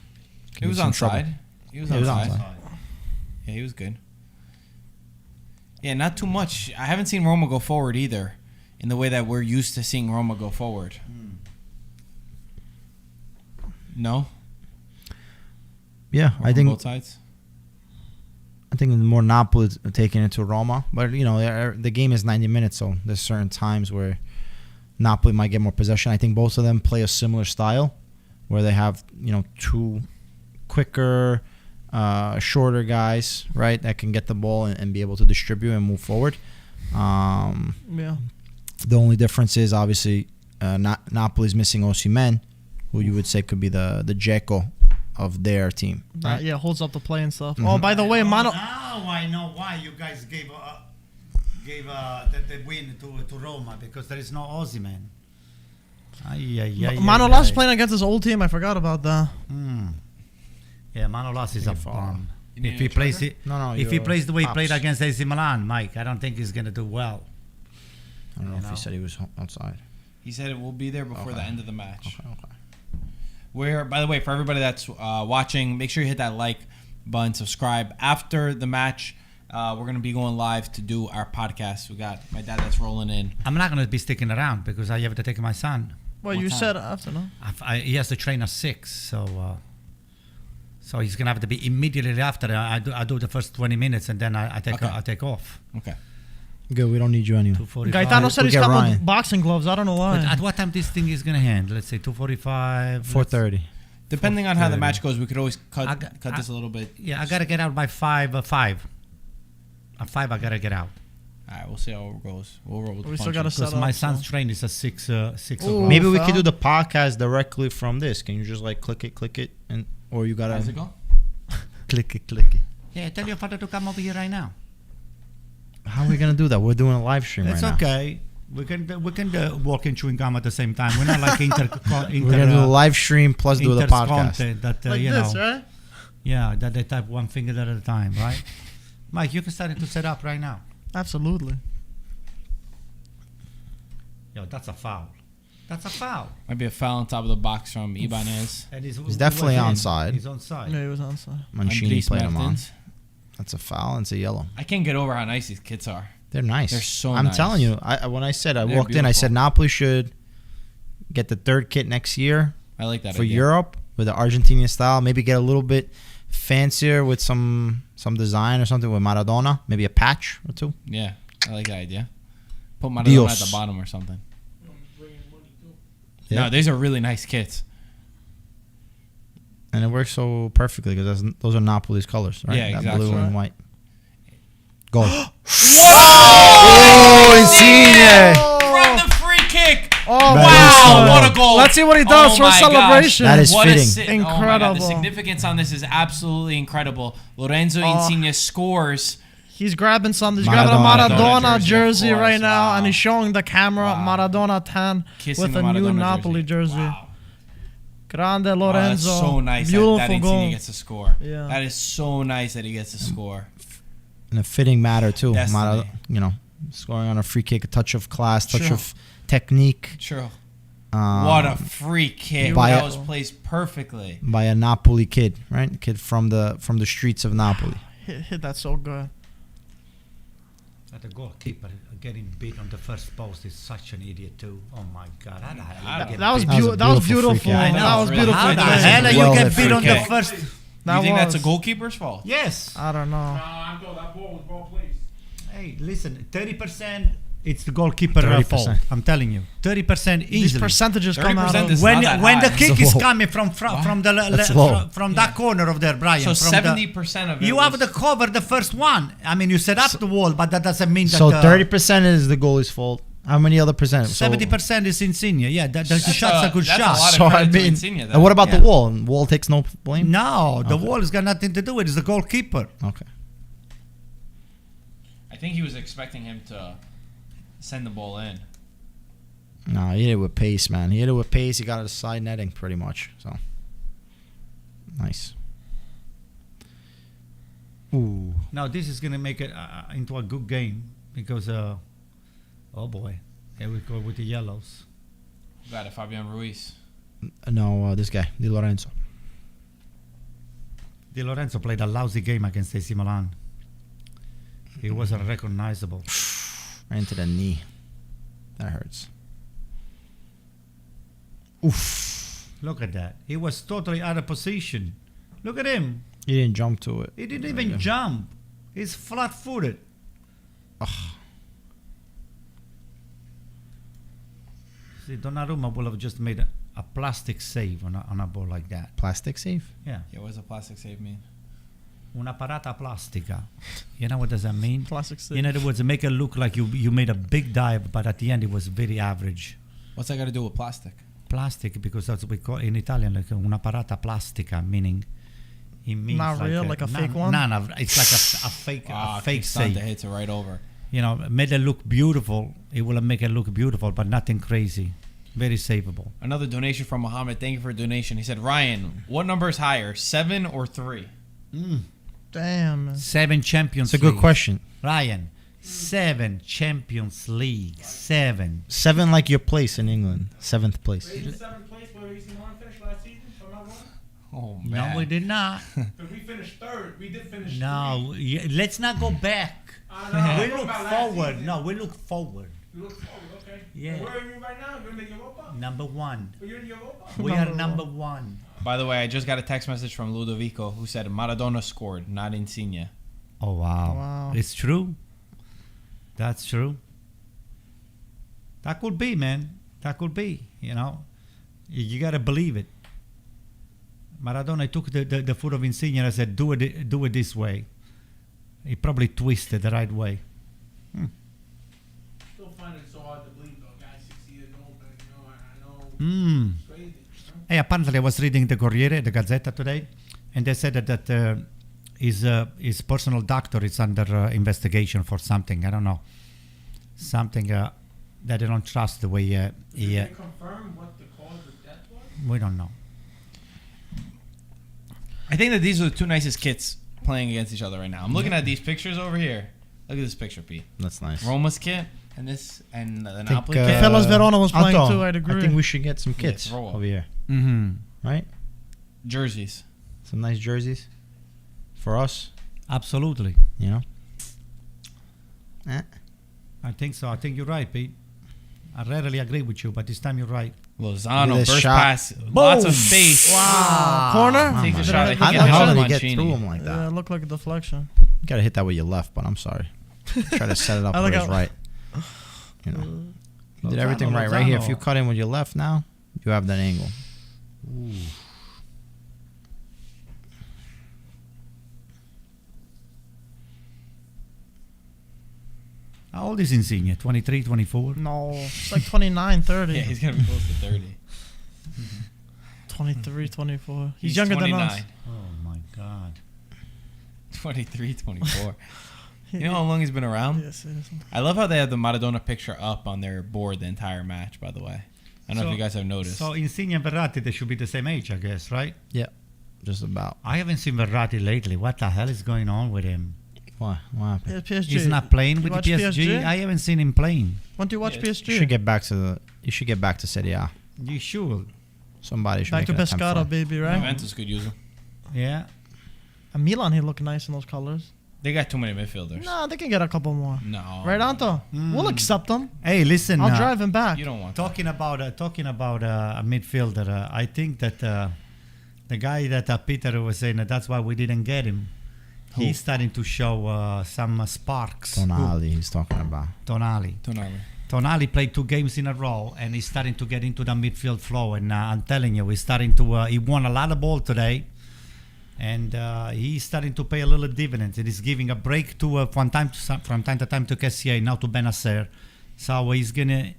He was onside. He was onside. Yeah, he was good. Yeah, not too much. I haven't seen Roma go forward either in the way that we're used to seeing Roma go forward. No? Yeah, I think both sides. I think more Napoli taking it to Roma, but the game is 90 minutes, so there's certain times where Napoli might get more possession. I think both of them play a similar style, where they have two quicker, shorter guys, right, that can get the ball and be able to distribute and move forward. Yeah. The only difference is obviously Napoli's missing Osimhen, who you would say could be the Dzeko of their team. Right? Yeah, holds up the play and stuff. Oh, by the way, Now I know why you guys gave the win to Roma, because there is no Osimhen. Manolas playing against his old team. I forgot about that. Yeah, Manolas is a bomb. If he plays the way he played against AC Milan, Mike, I don't think he's going to do well. I don't know if he said he was outside. He said it will be there before the end of the match. Okay. By the way, for everybody that's watching, make sure you hit that like button, subscribe. After the match, we're going to be going live to do our podcast. We got my dad that's rolling in. I'm not going to be sticking around because I have to take my son. Well, you said after, no? He has to train at 6, so he's going to have to be immediately after. I do the first 20 minutes and then I take off. Okay. Good, we don't need you anyway. Gaetano said he's coming with boxing gloves. I don't know why. But at what time this thing is going to end? Let's say 2:45, 4:30. Depending on how the match goes, we could always cut this a little bit. Yeah, I got to get out by 5. At 5, I got to get out. All right, we'll see how it goes. We'll roll with We the still got to Because set up. my son's train is at 6 o'clock. Maybe we could do the podcast directly from this. Can you just click it, or you gotta How's it go? click it. Yeah, tell your father to come over here right now. How are we gonna do that? We're doing a live stream It's right now. okay. We can walk in chewing gum at the same time. We're not like We're gonna do a live stream plus do the podcast. That Like this, right? Yeah, that they type one finger at a time, right? Mike, you can start to set up right now. Absolutely. Yo, that's a foul. That's a foul. Might be a foul on top of the box from Ibanez. And He's definitely onside. He's onside. Yeah, he was onside. Mancini Andres played him on. Mertens. That's a foul and it's a yellow. I can't get over how nice these kids are. They're nice. They're so I'm nice. telling you, when I said I They're walked in, I said beautiful. Napoli should get the third kit next year I like that for idea. Europe with the Argentinian style. Maybe get a little bit fancier with some design or something with Maradona. Maybe a patch or two. Yeah, I like that idea. Put Maradona Dios. at the bottom or something. Bringing money too. Yeah. No, these are really nice kits. And it works so perfectly because those are Napoli's colors, right? Yeah, that exactly. blue and Right. white. Goal. Oh, Insigne! From the free kick. Oh, Wow, what a goal. Let's see what he does Oh for my a celebration. That is What fitting. Oh my God, the Incredible. significance on this is absolutely incredible. Lorenzo Oh. Insigne scores. He's grabbing something. He's grabbing a Maradona Maradona jersey, jersey of course. right now, Wow. and he's showing the camera Wow. Maradona 10 Kissing with the a new Maradona Napoli jersey. Wow. Grande Oh, Lorenzo. that's so nice Beautiful that Insigne goal. gets a score. Yeah. That is so nice that he gets a score. In a fitting matter too. Destiny. Scoring on a free kick, a touch of class, touch True. of technique. True. What a free kick. by That a- was placed perfectly. By a Napoli kid, right? A kid from the streets of Napoli. Hit that so good. The goalkeeper getting beat on the first post is such an idiot too. Oh my God! How the hell you get That was beat? That was a that was beautiful free beautiful. kick. I know, That was really. beautiful. How the That was hell a you well get hit beat free on the kick. first? That You think that's a was- goalkeeper's fault? Yes. I don't know. Nah, I thought that ball was well placed. Hey, listen, 30%. It's the goalkeeper 30%. fault. I'm telling you, 30% These easily. percentages come out 30% of. is When not that when the high. kick That's is low. coming from the That's low. from that corner of there, Brian. So from 70% of it you was- have to cover the first one. I mean, you set up the wall, but that doesn't mean So that 30% is the goalie's fault. How many other percent? 70% is Insigne. Yeah, the That's shot's a good that's shot. a lot of So I credit to mean, Insigne, though. and what about Yeah. the wall? Wall takes no blame. No, the Okay. wall has got nothing to do with it. It's the goalkeeper. Okay. I think he was expecting him to send the ball in. No, he hit it with pace, man. He hit it with pace. He got it side netting pretty much. So nice. Ooh. Now this is gonna make it into a good game because oh boy, here we go with the yellows. Got it, Fabian Ruiz. No, this guy, Di Lorenzo. Di Lorenzo played a lousy game against AC Milan. He wasn't recognizable. Right into the knee. That hurts. Oof. Look at that. He was totally out of position. Look at him. He didn't jump to it. He didn't even jump. He's flat-footed. Ugh. See, Donnarumma will have just made a plastic save on a ball like that. Plastic save? Yeah. Yeah, what does a plastic save mean? Una parata plastica. You know what does that mean? Plastic save. In other words, make it look like you made a big dive, but at the end it was very average. What's that got to do with plastic? Plastic, because that's what we call in Italian, like una parata plastica, meaning it means Not real, like a fake one? No, it's like a fake save. Hits it right over. You know, made it look beautiful. It will make it look beautiful, but nothing crazy. Very savable. Another donation from Mohammed. Thank you for a donation. He said, Ryan, what number is higher, 7 or 3? Damn. Man. 7 Champions It's a League. good question. Ryan, 7 Champions League. 7. 7 like your place in England. 7th place. Wait, in 7th place where AC Milan finished last season, if I'm not wrong? Oh, man. No, we did not. Because we finished 3rd. We did finish No, let's not go back. I We look forward. No, we look forward. You look forward, okay. Yeah. Where are you right now? You're in the Europa? Number 1. You're in Europa? We are number 1. By the way, I just got a text message from Ludovico who said Maradona scored, not Insigne. Oh, wow. Wow. It's true. That's true. That could be, man. That could be, you know. You got to believe it. Maradona took the foot of Insigne and said, do it this way. He probably twisted the right way. Still find it so hard to believe, though. Guy's 60 years old, but, I know it's crazy. You know? Hey, apparently I was reading the Corriere, the Gazzetta today, and they said that his personal doctor is under investigation for something. I don't know. Something that they don't trust the way Did they confirm what the cause of death was? we don't know. I think that these are the two nicest kits playing against each other right now. I'm looking at these pictures over here. Look at this picture, Pete. That's nice. Roma's kit and this and the think, Napoli If kit. Hellas Verona was playing Anto, too, I'd agree. I think we should get some kits throw up. over here. Mm-hmm. Right? Jerseys. Some nice jerseys for us, Absolutely. you know? I think so. I think you're right, Pete. I rarely agree with you, but this time you're right. Lozano, Look at this first shot. pass. Lots of space. Wow. Corner? Takes a my shot. God. I How think the it hell hit did he get Mancini. through him like Yeah, that? it looked like a deflection. You gotta hit that with your left, but I'm sorry. Try to set it up I with like his how- right. You know, you did everything right. Right here, if you cut in with your left now, you have that angle. How old is Insigne? 23, 24? No, it's like 29, 30. Yeah, he's going to be close to 30. 23, 24. He's He's younger 29. than us. Oh, my God. 23, 24. You know how long he's been around? Yes, yes. I love how they have the Maradona picture up on their board the entire match, by the way. I don't know So- if you guys have noticed. So Insigne and Verratti, they should be the same age, I guess, right? Yeah, just about. I haven't seen Verratti lately. What the hell is going on with him? What happened? Yeah, PSG. He's not playing You with the watch PSG? I haven't seen him playing. When do you watch Yeah, PSG? You should get back to the. You should get back to Serie A. You should. Somebody should Back make to an attempt Pescara, for him. baby, right? Juventus could use him. Yeah. And Milan, he look nice in those colors. They got too many midfielders. No, they can get a couple more. No. Right, Anto? We'll accept them. Hey, listen. I'll drive him back. You don't want that. Talking about a midfielder, I think that the guy that Peter was saying that's why we didn't get him. Who? He's starting to show some sparks. Tonali, he's talking about. Tonali. Tonali played 2 games in a row, and he's starting to get into the midfield flow. And I'm telling you, he's starting to. He won a lot of ball today, and he's starting to pay a little dividends. It is giving a break to from time to time to Kessié, now to Benacer. So he's gonna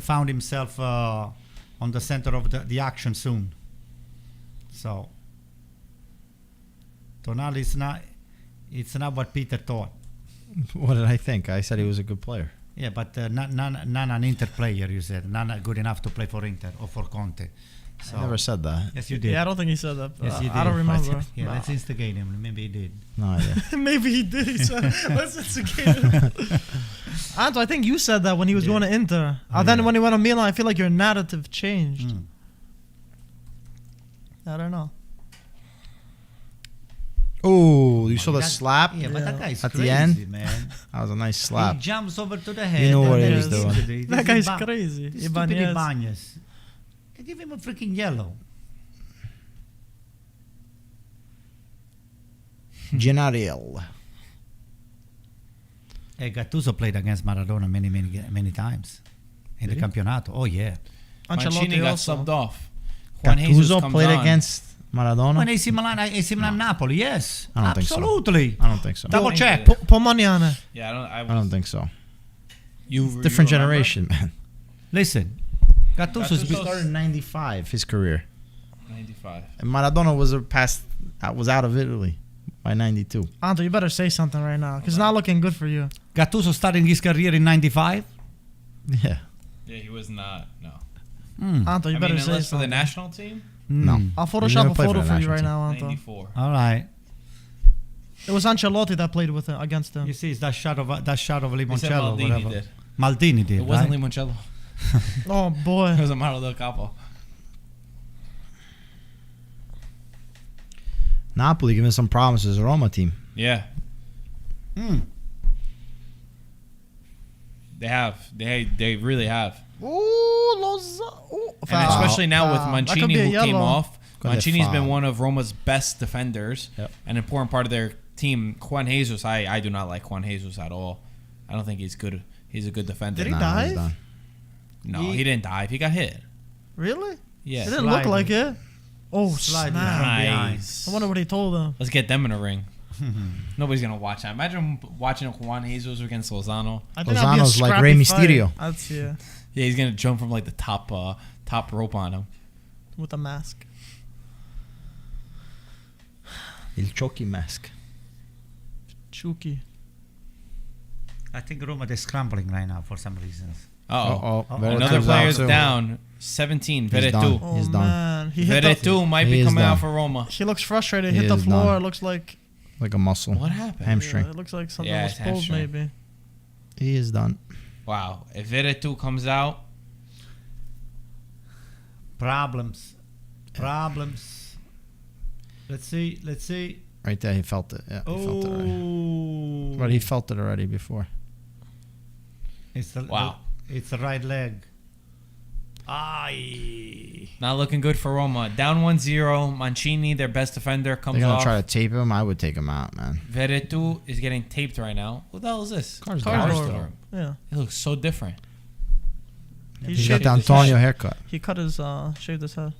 find himself on the center of the action soon. So Tonali is not. It's not what Peter thought. What did I think? I said he was a good player. Yeah, but not an Inter player, you said. Not good enough to play for Inter or for Conte. So, I never said that. Yes, you did. Yeah, I don't think he said that. Yes, you did. I don't remember. Yeah, let's instigate him. Maybe he did. No idea. Maybe he did. He said, let's instigate him. Anto, I think you said that when he was going to Inter. Then when he went to Milan, I feel like your narrative changed. I don't know. Oh, you saw the slap? Yeah, but that guy's At crazy, the end? man. That was a nice He slap. jumps over to the head. You know what and he then was doing. this That guy's Iba- crazy. This stupid Ibanez. Ibanez. They give him a freaking yellow. Gennariel. Hey, Gattuso played against Maradona many times in the Campionato. Oh, yeah. Mancini Ancelotti got also. subbed off. Juan Jesus Gattuso comes played on. against Maradona? When AC Milan, Napoli, yes. I don't think so. Absolutely. I don't think so. Double check. Pomaniane. Yeah, I don't think so. You Different you remember? generation, man. Listen, Gattuso's Gattuso- Started in 95, his career. 95. And Maradona was out of Italy by 92. Anto, you better say something right now, because it's not looking good for you. Gattuso started his career in 95. Yeah. Yeah, he was not. No. Anto, you I better mean, say unless for the something. national team, No. I'll He Photoshop never a played for photo the for you national right team. now, Anto. 94. All right. It was Ancelotti that played with against him. You see, it's that shot of They said Limoncello, Maldini whatever. did. Maldini did, It wasn't right? Limoncello. Oh, boy. It was Amaro del Capo. Napoli giving some problems to the Roma team. Yeah. They have. They really have. Ooh, Loza. Ooh, And foul. especially now with Foul. That could Mancini, be a who came yellow. off. Gonna get Mancini's been fouled. one of Roma's best defenders. Yep. An important part of their team. Juan Jesus, I do not like Juan Jesus at all. I don't think he's good. He's a good defender. Did he Nah, dive? he's done. No, he didn't dive. He got hit. Really? Yeah. It didn't look Sliding. like it. Oh, Sliding snap. from behind. Nice. I wonder what he told him. Let's get them in a ring. Nobody's gonna watch that. Imagine watching Juan Jesus against Lozano. I think that'd be a Lozano's like scrappy Rey fight. Mysterio. I'd see it Yeah, he's gonna jump from like the top rope on him. with a mask. Il Chucky mask. Chucky. I think Roma is scrambling right now for some reasons. Uh-oh. Veretout Another out player's too. down. 17. He's done. Veretout. Oh, He's done. man. He hit the, Veretout might He be is coming done. out for Roma. he looks frustrated. He Hit the is floor. done. It looks like Like a muscle. What happened? Hamstring. yeah, it looks like something Yeah, was it's pulled hamstring. maybe. He is done. Wow. If Veretout comes out, Problems. Let's see. Right there, he felt it. Yeah, he felt it already. Oh. But he felt it already before. It's the, Wow. it's the right leg. Aye. not looking good for Roma. Down 1-0. Mancini, their best defender, comes They're gonna off. try to tape him. I would take him out, man. Veretout is getting taped right now. What the hell is this? Karsdorp. Yeah. It looks so different. He He got shaved the his Antonio head. haircut. He cut his shaved his head.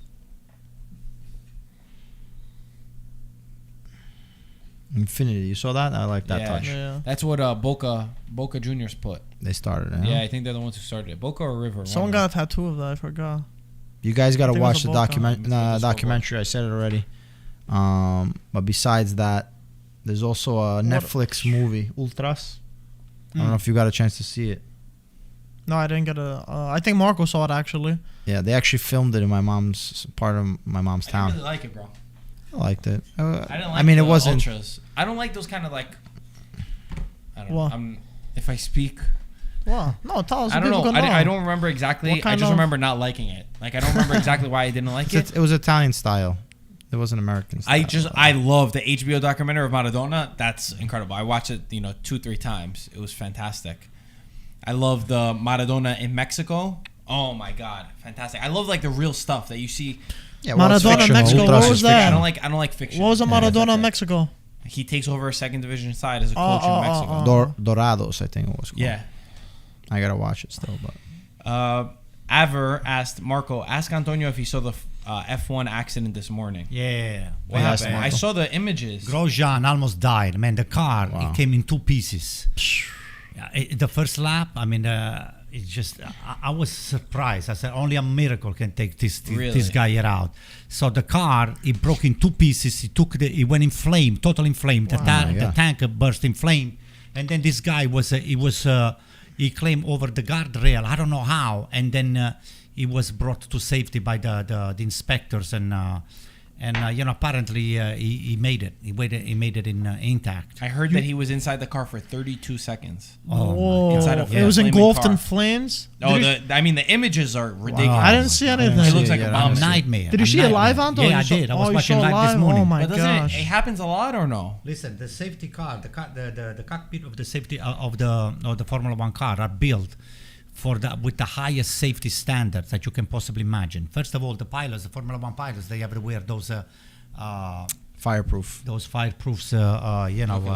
Infinity. You saw that? I like that Yeah. touch. Yeah. That's what Boca Juniors put. They started it. Huh? Yeah, I think they're the ones who started it. Boca or River? Someone one of got a tattoo of that. I forgot. You guys got to I think it was watch a the Boca. documentary. I said it already. But besides that, there's also a Netflix movie, Ultras. I don't know if you got a chance to see it. No, I didn't get a. I think Marco saw it actually. Yeah, they actually filmed it in my mom's part of my mom's I town. didn't really like it, bro. I liked it. I didn't like I mean, it the wasn't. ultras. I don't like those kind of like. I don't What? know. If I speak, Well, no, tell us. I don't know. I don't remember exactly. What I kind just of- remember not liking it. Like I don't remember exactly why I didn't like it. It was Italian style. It wasn't American style. I love the HBO documentary of Maradona. That's incredible. I watched it, 2-3 times. It was fantastic. I love the Maradona in Mexico. Oh my god, fantastic! I love like the real stuff that you see. Yeah, well, it's Maradona, fictional. Mexico, Ultras what is was that? fictional. I don't like fiction. What was a Yeah, Maradona that's in it. Mexico? He takes over a second division side as a coach in Mexico. Dorados, I think it was called. Yeah. I gotta watch it still, but Aver asked Marco, ask Antonio if he saw the F1 accident this morning. Yeah. What Yes, happened? Marco. I saw the images. Grosjean almost died. Man, the car, Wow. it came in 2 pieces. The first lap, I mean, it's just, I was surprised. I said, only a miracle can take this Really? guy out. So the car, it broke in 2 pieces. It went in flame, totally in flame. The, Wow. Oh my the God. tank burst in flame. And then this guy he claimed over the guardrail. I don't know how. And then he was brought to safety by the inspectors, and apparently he made it. He made it in intact. I heard that he was inside the car for 32 seconds. Oh, Inside a it was flaming engulfed car. in flames. Oh, the images are ridiculous. I didn't see anything. It looks like a Yeah, bomb. Nightmare. Did you see it live, Anto? Yeah, I You saw- did. I was you watching saw it live this morning. Oh my But doesn't gosh. it happens a lot or no? Listen, the safety car, the cockpit of the safety of the Formula One car are built with the highest safety standards that you can possibly imagine. First of all, the Formula One pilots, they have to wear those Fireproof. fireproofs,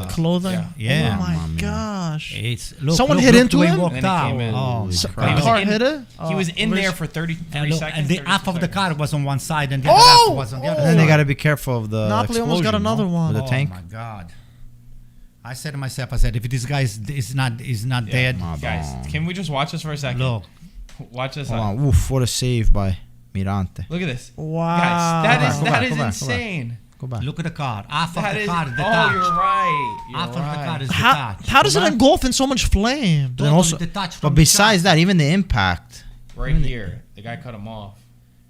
Clothing. Yeah. Oh my Mamma gosh. Someone hit into the way he him? walked And he out. came in. Oh, So- my a God. car hit it? He was in there for 33 And, look, seconds. and the 32 half of the seconds. car was on one side and the other Oh! half was on the other And then side. they got to be careful of the Napoli almost got explosion, another no? one. With the tank. Oh my God! I said to myself, if this guy is not dead, Guys, can we just watch this for a second? look, Watch this. Hold on. Oof, what a save by Mirante. Look at this. Wow. Guys, Go that back, is go back, go back. insane. Go back. look at the car. Half of That the is. car is Oh, detached. you're right. You're Half of the car right. is How, detached. how does it engulf in so much flame? But then also, detached but from the besides that, even the impact. Right here. The guy cut him off.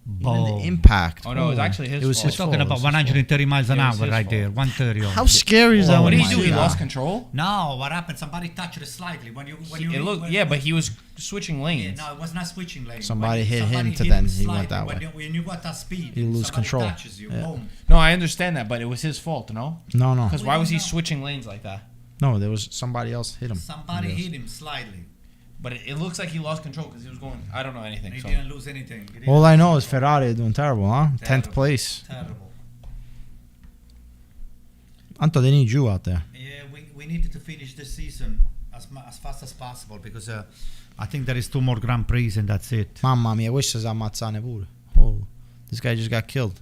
Even Boom. the impact. Oh no, it's actually his It was fault. his We're talking fault. about 130 miles an Yeah, it was hour his right fault. there. 130. How scary is that? Oh, What when did you he do? see He that? lost control? No, what happened? Somebody touched it slightly when you It looked, yeah, but he was switching Yeah, lanes. no, it was not switching lane. Somebody When hit him to hit then he slightly, went that way. When you got that speed, You lose somebody control. touches you, Yeah. boom. No, I understand that, but it was his fault, no? No, no. Because We why don't was he know. switching lanes like that? No, there was somebody else hit him. Somebody Yes. hit him slightly. But it looks like he lost control because he was going. I don't know anything. He So. didn't lose anything. He didn't All I lose know is control. Ferrari doing terrible, huh? 10th Terrible. place. Terrible. Anto, they need you out there. Yeah, we needed to finish the season as fast as possible because I think there is 2 more Grand Prix and that's it. Mamma mia, questa si ammazzane pure. Oh, this guy just got killed.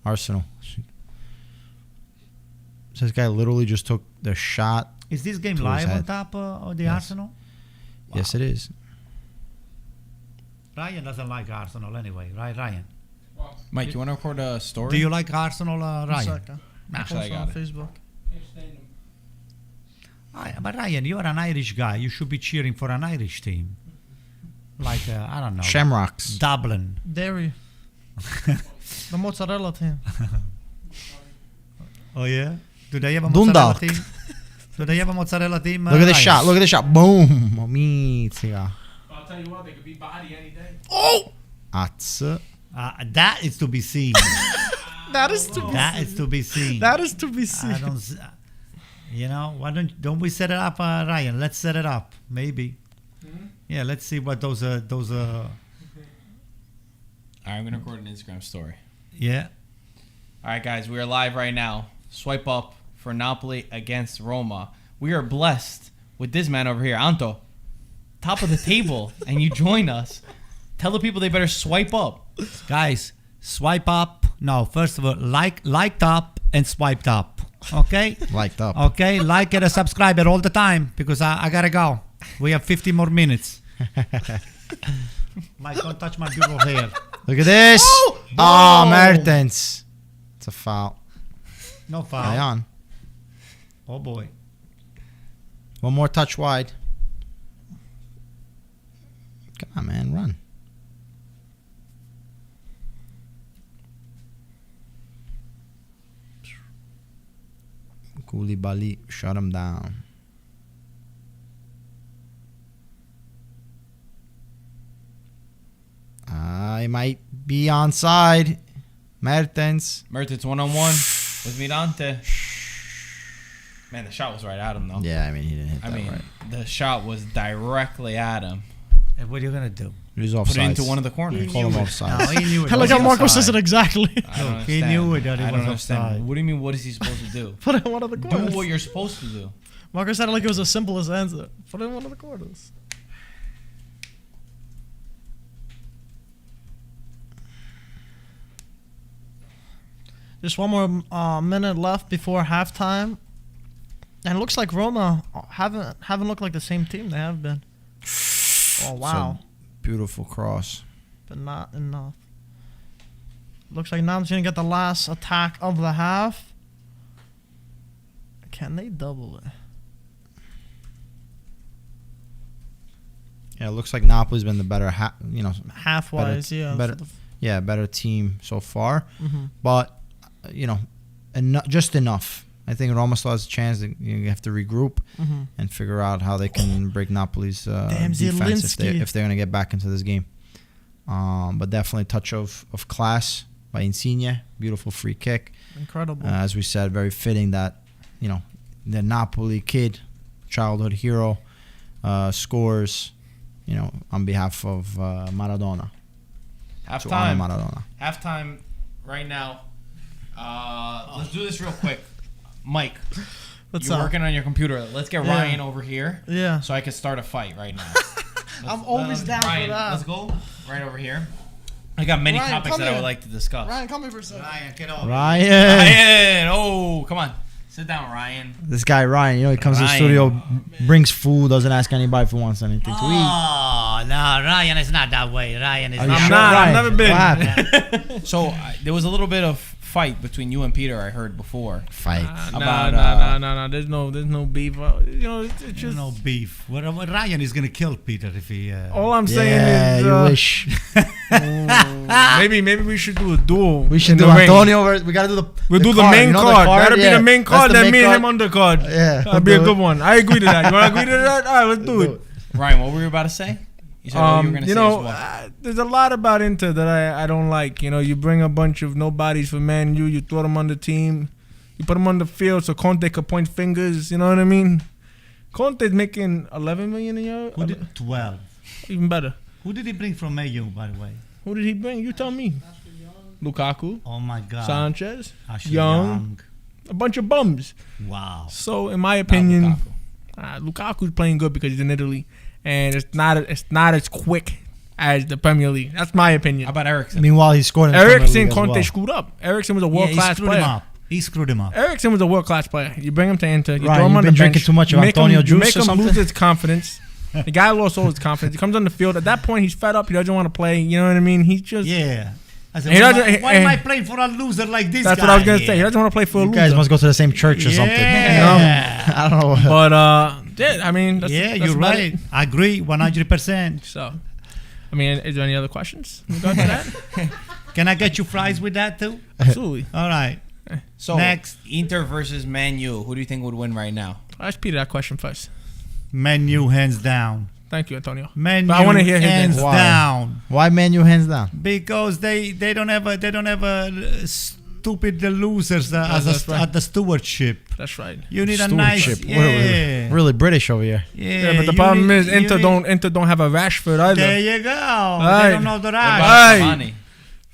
Arsenal. This guy literally just took the shot. Is this game To his live on head. top of the Yes. Arsenal? Yes, it is. Ryan doesn't like Arsenal anyway, right, Ryan? Mike, you want to record a story? Do you like Arsenal, Ryan? Second. Actually, I Post got on it. Facebook. Can't stand him. But Ryan, you are an Irish guy. You should be cheering for an Irish team. Like, I don't know. Shamrocks. Dublin. Dairy. The mozzarella team. Oh, yeah? Do they have a Dundalk. mozzarella team? Do they have a mozzarella team? Look at the Ryan? shot. Look at the shot. Boom. Mizzica. I'll tell you what, they could be body any day. Az. That is to be seen. That is to be That is to be seen. That is to be I seen. don't. Why don't we set it up, Ryan? Let's set it up. Maybe. Yeah, let's see what those. All right, I'm gonna record an Instagram story. Yeah. All right, guys, we are live right now. Swipe up for Napoli against Roma. We are blessed with this man over here, Anto, top of the table, and you join us. Tell the people they better swipe up. Guys, swipe up. No, first of all, liked up and swiped up. Okay? Liked up. Okay, like it and subscribe it all the time because I gotta go. We have 50 more minutes. Mike, don't touch my beautiful hair. Look at this. Oh, Mertens. It's a foul. No Play foul. on. Oh boy. One more touch wide. Come on, man. Run. Koulibaly shut him down. I might be onside. Mertens. Mertens one-on-one with Mirante. Man, the shot was right at him, though. Yeah, I mean, he didn't hit I that mean, right. the shot was directly at him. And what are you gonna do? He was Put offside. it into one of the corners. Call him No, offside. he knew it. I like was how Marco offside. says it exactly. I don't Look, he understand. knew it that he I don't was understand. offside. What do you mean? What is he supposed to do? Put it in one of the Do corners. what you're supposed to do. Marco said it like it was as simple as answer. Put it in one of the corners. Just one more minute left before halftime, and it looks like Roma haven't looked like the same team they have been. Oh wow, Beautiful cross. but not enough. Looks like Nam's gonna get the last attack of the half. Can they double it? Yeah, it looks like Napoli's been the better, half-wise, better team so far. Mm-hmm. But just enough. I think Roma still has a chance. You have to regroup and figure out how they can break Napoli's defense if they're going to get back into this game. But definitely a touch of class by Insigne. Beautiful free kick. Incredible. As we said, very fitting that, the Napoli kid, childhood hero, scores, on behalf of Maradona. Halftime right now. Let's do this real quick. Mike, you're working on your computer. Let's get Ryan over here. Yeah. So I can start a fight right now. I'm always down Ryan, for that. Let's go right over here. I got many Ryan, topics that I would like to discuss. Ryan, come here for a second. Ryan, get over. Ryan, oh, come on. Sit down, Ryan. This guy, Ryan, he comes to the studio, brings food, doesn't ask anybody if he wants anything to eat. Oh, no, Ryan is not that way. Ryan is not. I've never been. So there was a little bit of fight between you and Peter, I heard before. Fight. No. There's no beef. It's just no beef. Ryan is gonna kill Peter if he. All I'm saying is, you wish. maybe we should do a duel. We should do Antonio. We gotta do the. We'll do the card. main card. That'll be the main card. Then me and him on the card. Yeah, that'll be a good one. I agree to that. You want to agree to that? All right, let's do it. Ryan, what were you about to say? You said you were gonna say what? There's a lot about Inter that I don't like. You bring a bunch of nobodies for Man U. You throw them on the team. You put them on the field so Conte could point fingers. You know what I mean? Conte's making 11 million a year. 12. Even better. Who did he bring from MU, by the way? Who did he bring? You tell me. Lukaku. Oh my God. Sanchez. Ashley Young. A bunch of bums. Wow. So in my opinion, Lukaku's playing good because he's in Italy, and it's not as quick as the Premier League. That's my opinion. How about Eriksen? Meanwhile, he scored in the Eriksen, Premier League Conte as screwed up. Eriksen was a world-class player. He screwed him up. Eriksen was a world-class player. You bring him to Inter, you Ryan, throw him on the been bench. drinking too much of Antonio juice you make or him something? lose his confidence. The guy lost all his confidence. He comes on the field. At that point, he's fed up. He doesn't want to play. You know what I mean? He's just... Yeah. I said, why am I playing for a loser like this guy? That's what I was going to say. He doesn't want to play for a You loser. guys must go to the same church or something. Yeah. I don't know. But, I mean... That's you're right. I agree 100%. So, I mean, is there any other questions in regard to that? Can I get you fries with that too? Absolutely. All right. So, next. Inter versus Man U. Who do you think would win right now? Ask Peter that question first. Man U hands down. Thank you, Antonio. Man But U I want to hear his hands answer. down. Why Man U hands down? Because they don't have stupid losers That's right. at the stewardship. That's right. You need a nice We're really British over here. Yeah, but the problem is Inter don't have a Rashford either. There you go. Right. They don't know the Rash. Right.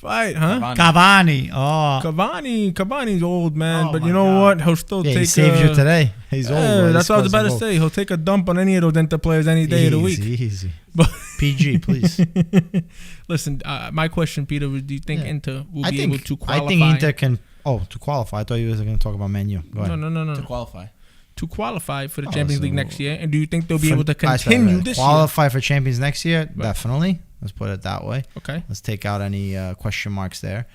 Right, huh? Cavani. Oh. Cavani's old, man. Oh but my you know God. what? He'll still take. He saved you today. He's old. Bro. That's what I was about to say. He'll take a dump on any of those Inter players any day of the week. Easy. But PG, please. Listen, my question, Peter, was: do you think Inter will be able to qualify? I think Inter can. Oh, to qualify. I thought you were going to talk about Man U. Go ahead. No. To qualify. To qualify for the Champions League next year, and do you think they'll be able to I said continue this year? Qualify for Champions next year? Definitely. Let's put it that way. Okay. Let's take out any question marks there.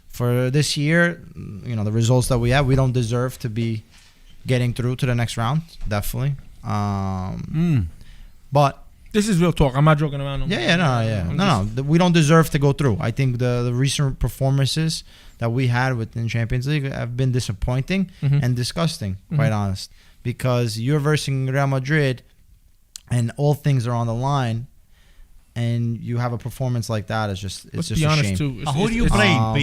For this year, the results that we have, we don't deserve to be getting through to the next round. Definitely. But this is real talk. I'm not joking around. No. We don't deserve to go through. I think the recent performances that we had within Champions League have been disappointing and disgusting, quite honest. Because you're versing Real Madrid and all things are on the line, and you have a performance like that, it's just a shame. Who do you blame?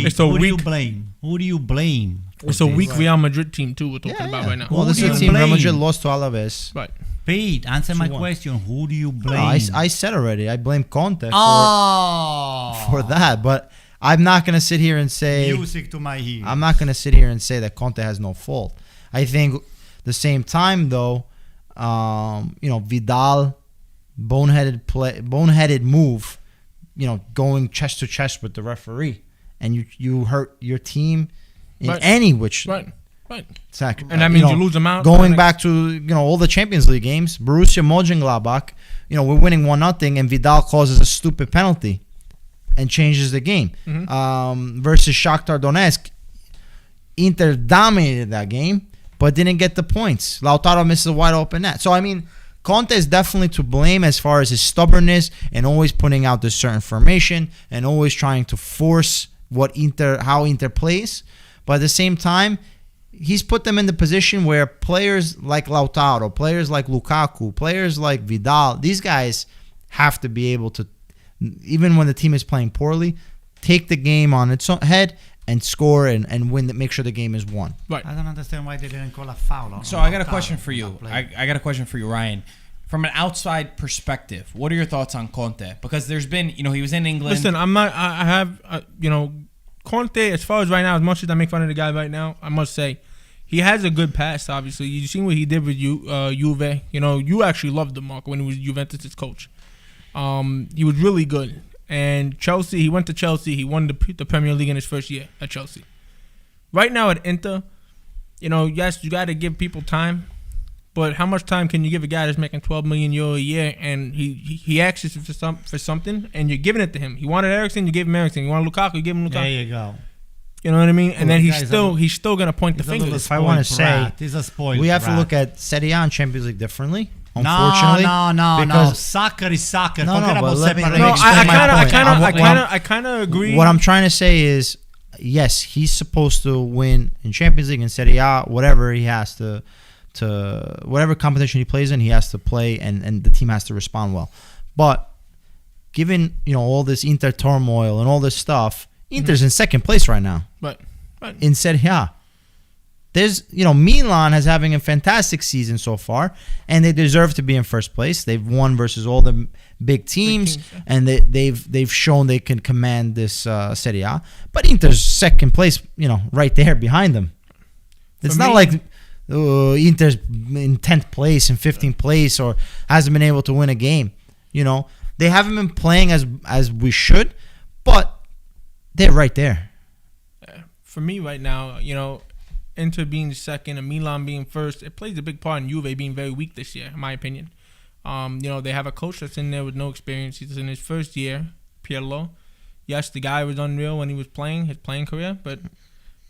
Who do you blame? It's a weak Real Madrid team too. We're talking about right now. Well, this is a team Real Madrid lost to Alaves. Right. Pete, answer my question. Who do you blame? I said already. I blame Conte for that, but I'm not gonna sit here and say music to my ears. I'm not gonna sit here and say that Conte has no fault. I think the same time though, Vidal, boneheaded move, going chest to chest with the referee, and you hurt your team in any which. Right. Exactly. And that means you lose them out. Going back to all the Champions League games, Borussia Mönchengladbach, we're winning 1-0, and Vidal causes a stupid penalty and changes the game. Versus Shakhtar Donetsk, Inter dominated that game, but didn't get the points. Lautaro misses a wide open net. So I mean, Conte is definitely to blame as far as his stubbornness and always putting out this certain formation and always trying to force how Inter plays. But at the same time, he's put them in the position where players like Lautaro, players like Lukaku, players like Vidal, these guys have to be able to, even when the team is playing poorly, take the game on its own head and score and win. Make sure the game is won. Right. I don't understand why they didn't call a foul on. So I got a question for you. I got a question for you, Ryan. From an outside perspective, what are your thoughts on Conte? Because there's been, he was in England. Listen, I'm not. I have, Conte. As far as right now, as much as I make fun of the guy right now, I must say, he has a good past. Obviously, you seen what he did with Juve. You actually loved him, Marco, when he was Juventus' coach. He was really good. And Chelsea, he went to Chelsea. He won the Premier League in his first year at Chelsea. Right now at Inter, yes, you got to give people time. But how much time can you give a guy that's making €12 million a year and he asks for something and you're giving it to him? He wanted Eriksen, you gave him Eriksen. You wanted Lukaku, you gave him Lukaku. There you go. You know what I mean? And then he's still gonna point the finger. If I want to say, he's a spoiled we have to look at Serie A and Champions League differently. Unfortunately, no. Soccer is soccer. No, about let me separation. I kind of agree. What I'm trying to say is, yes, he's supposed to win in Champions League and Serie A, whatever he has to whatever competition he plays in, he has to play, and the team has to respond well. But given all this Inter turmoil and all this stuff, Inter's in second place right now. Right. In Serie A. There's, Milan is having a fantastic season so far, and they deserve to be in first place. They've won versus all the big teams, and they've shown they can command this Serie A. But Inter's second place, right there behind them. It's not like Inter's in 10th place, in 15th place, or hasn't been able to win a game. They haven't been playing as we should, but they're right there. For me right now, Inter being second and Milan being first, it plays a big part in Juve being very weak this year, in my opinion. They have a coach that's in there with no experience. He's in his first year, Pirlo. Yes, the guy was unreal when he was playing his playing career, but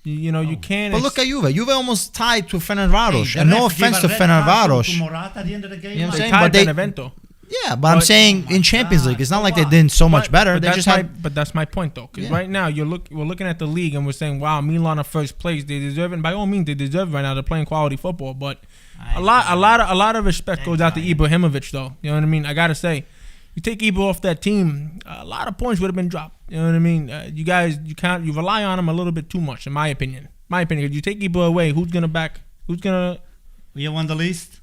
you can't. But look at Juve. Juve almost tied to Fenerbahce, and no offense to Fenerbahce. At the end of the game, they tied Benevento. Yeah, but I'm saying in Champions League, it's not like they did so much better. But that's my point, though. Because right now, we're looking at the league and we're saying, wow, Milan are first place. They deserve it. And by all means, they deserve it right now. They're playing quality football. But a lot of respect goes out to Ibrahimovic, though. You know what I mean? I got to say, you take Ibra off that team, a lot of points would have been dropped. You know what I mean? You guys, you rely on him a little bit too much, in my opinion. If you take Ibra away, who's going to... You won the list?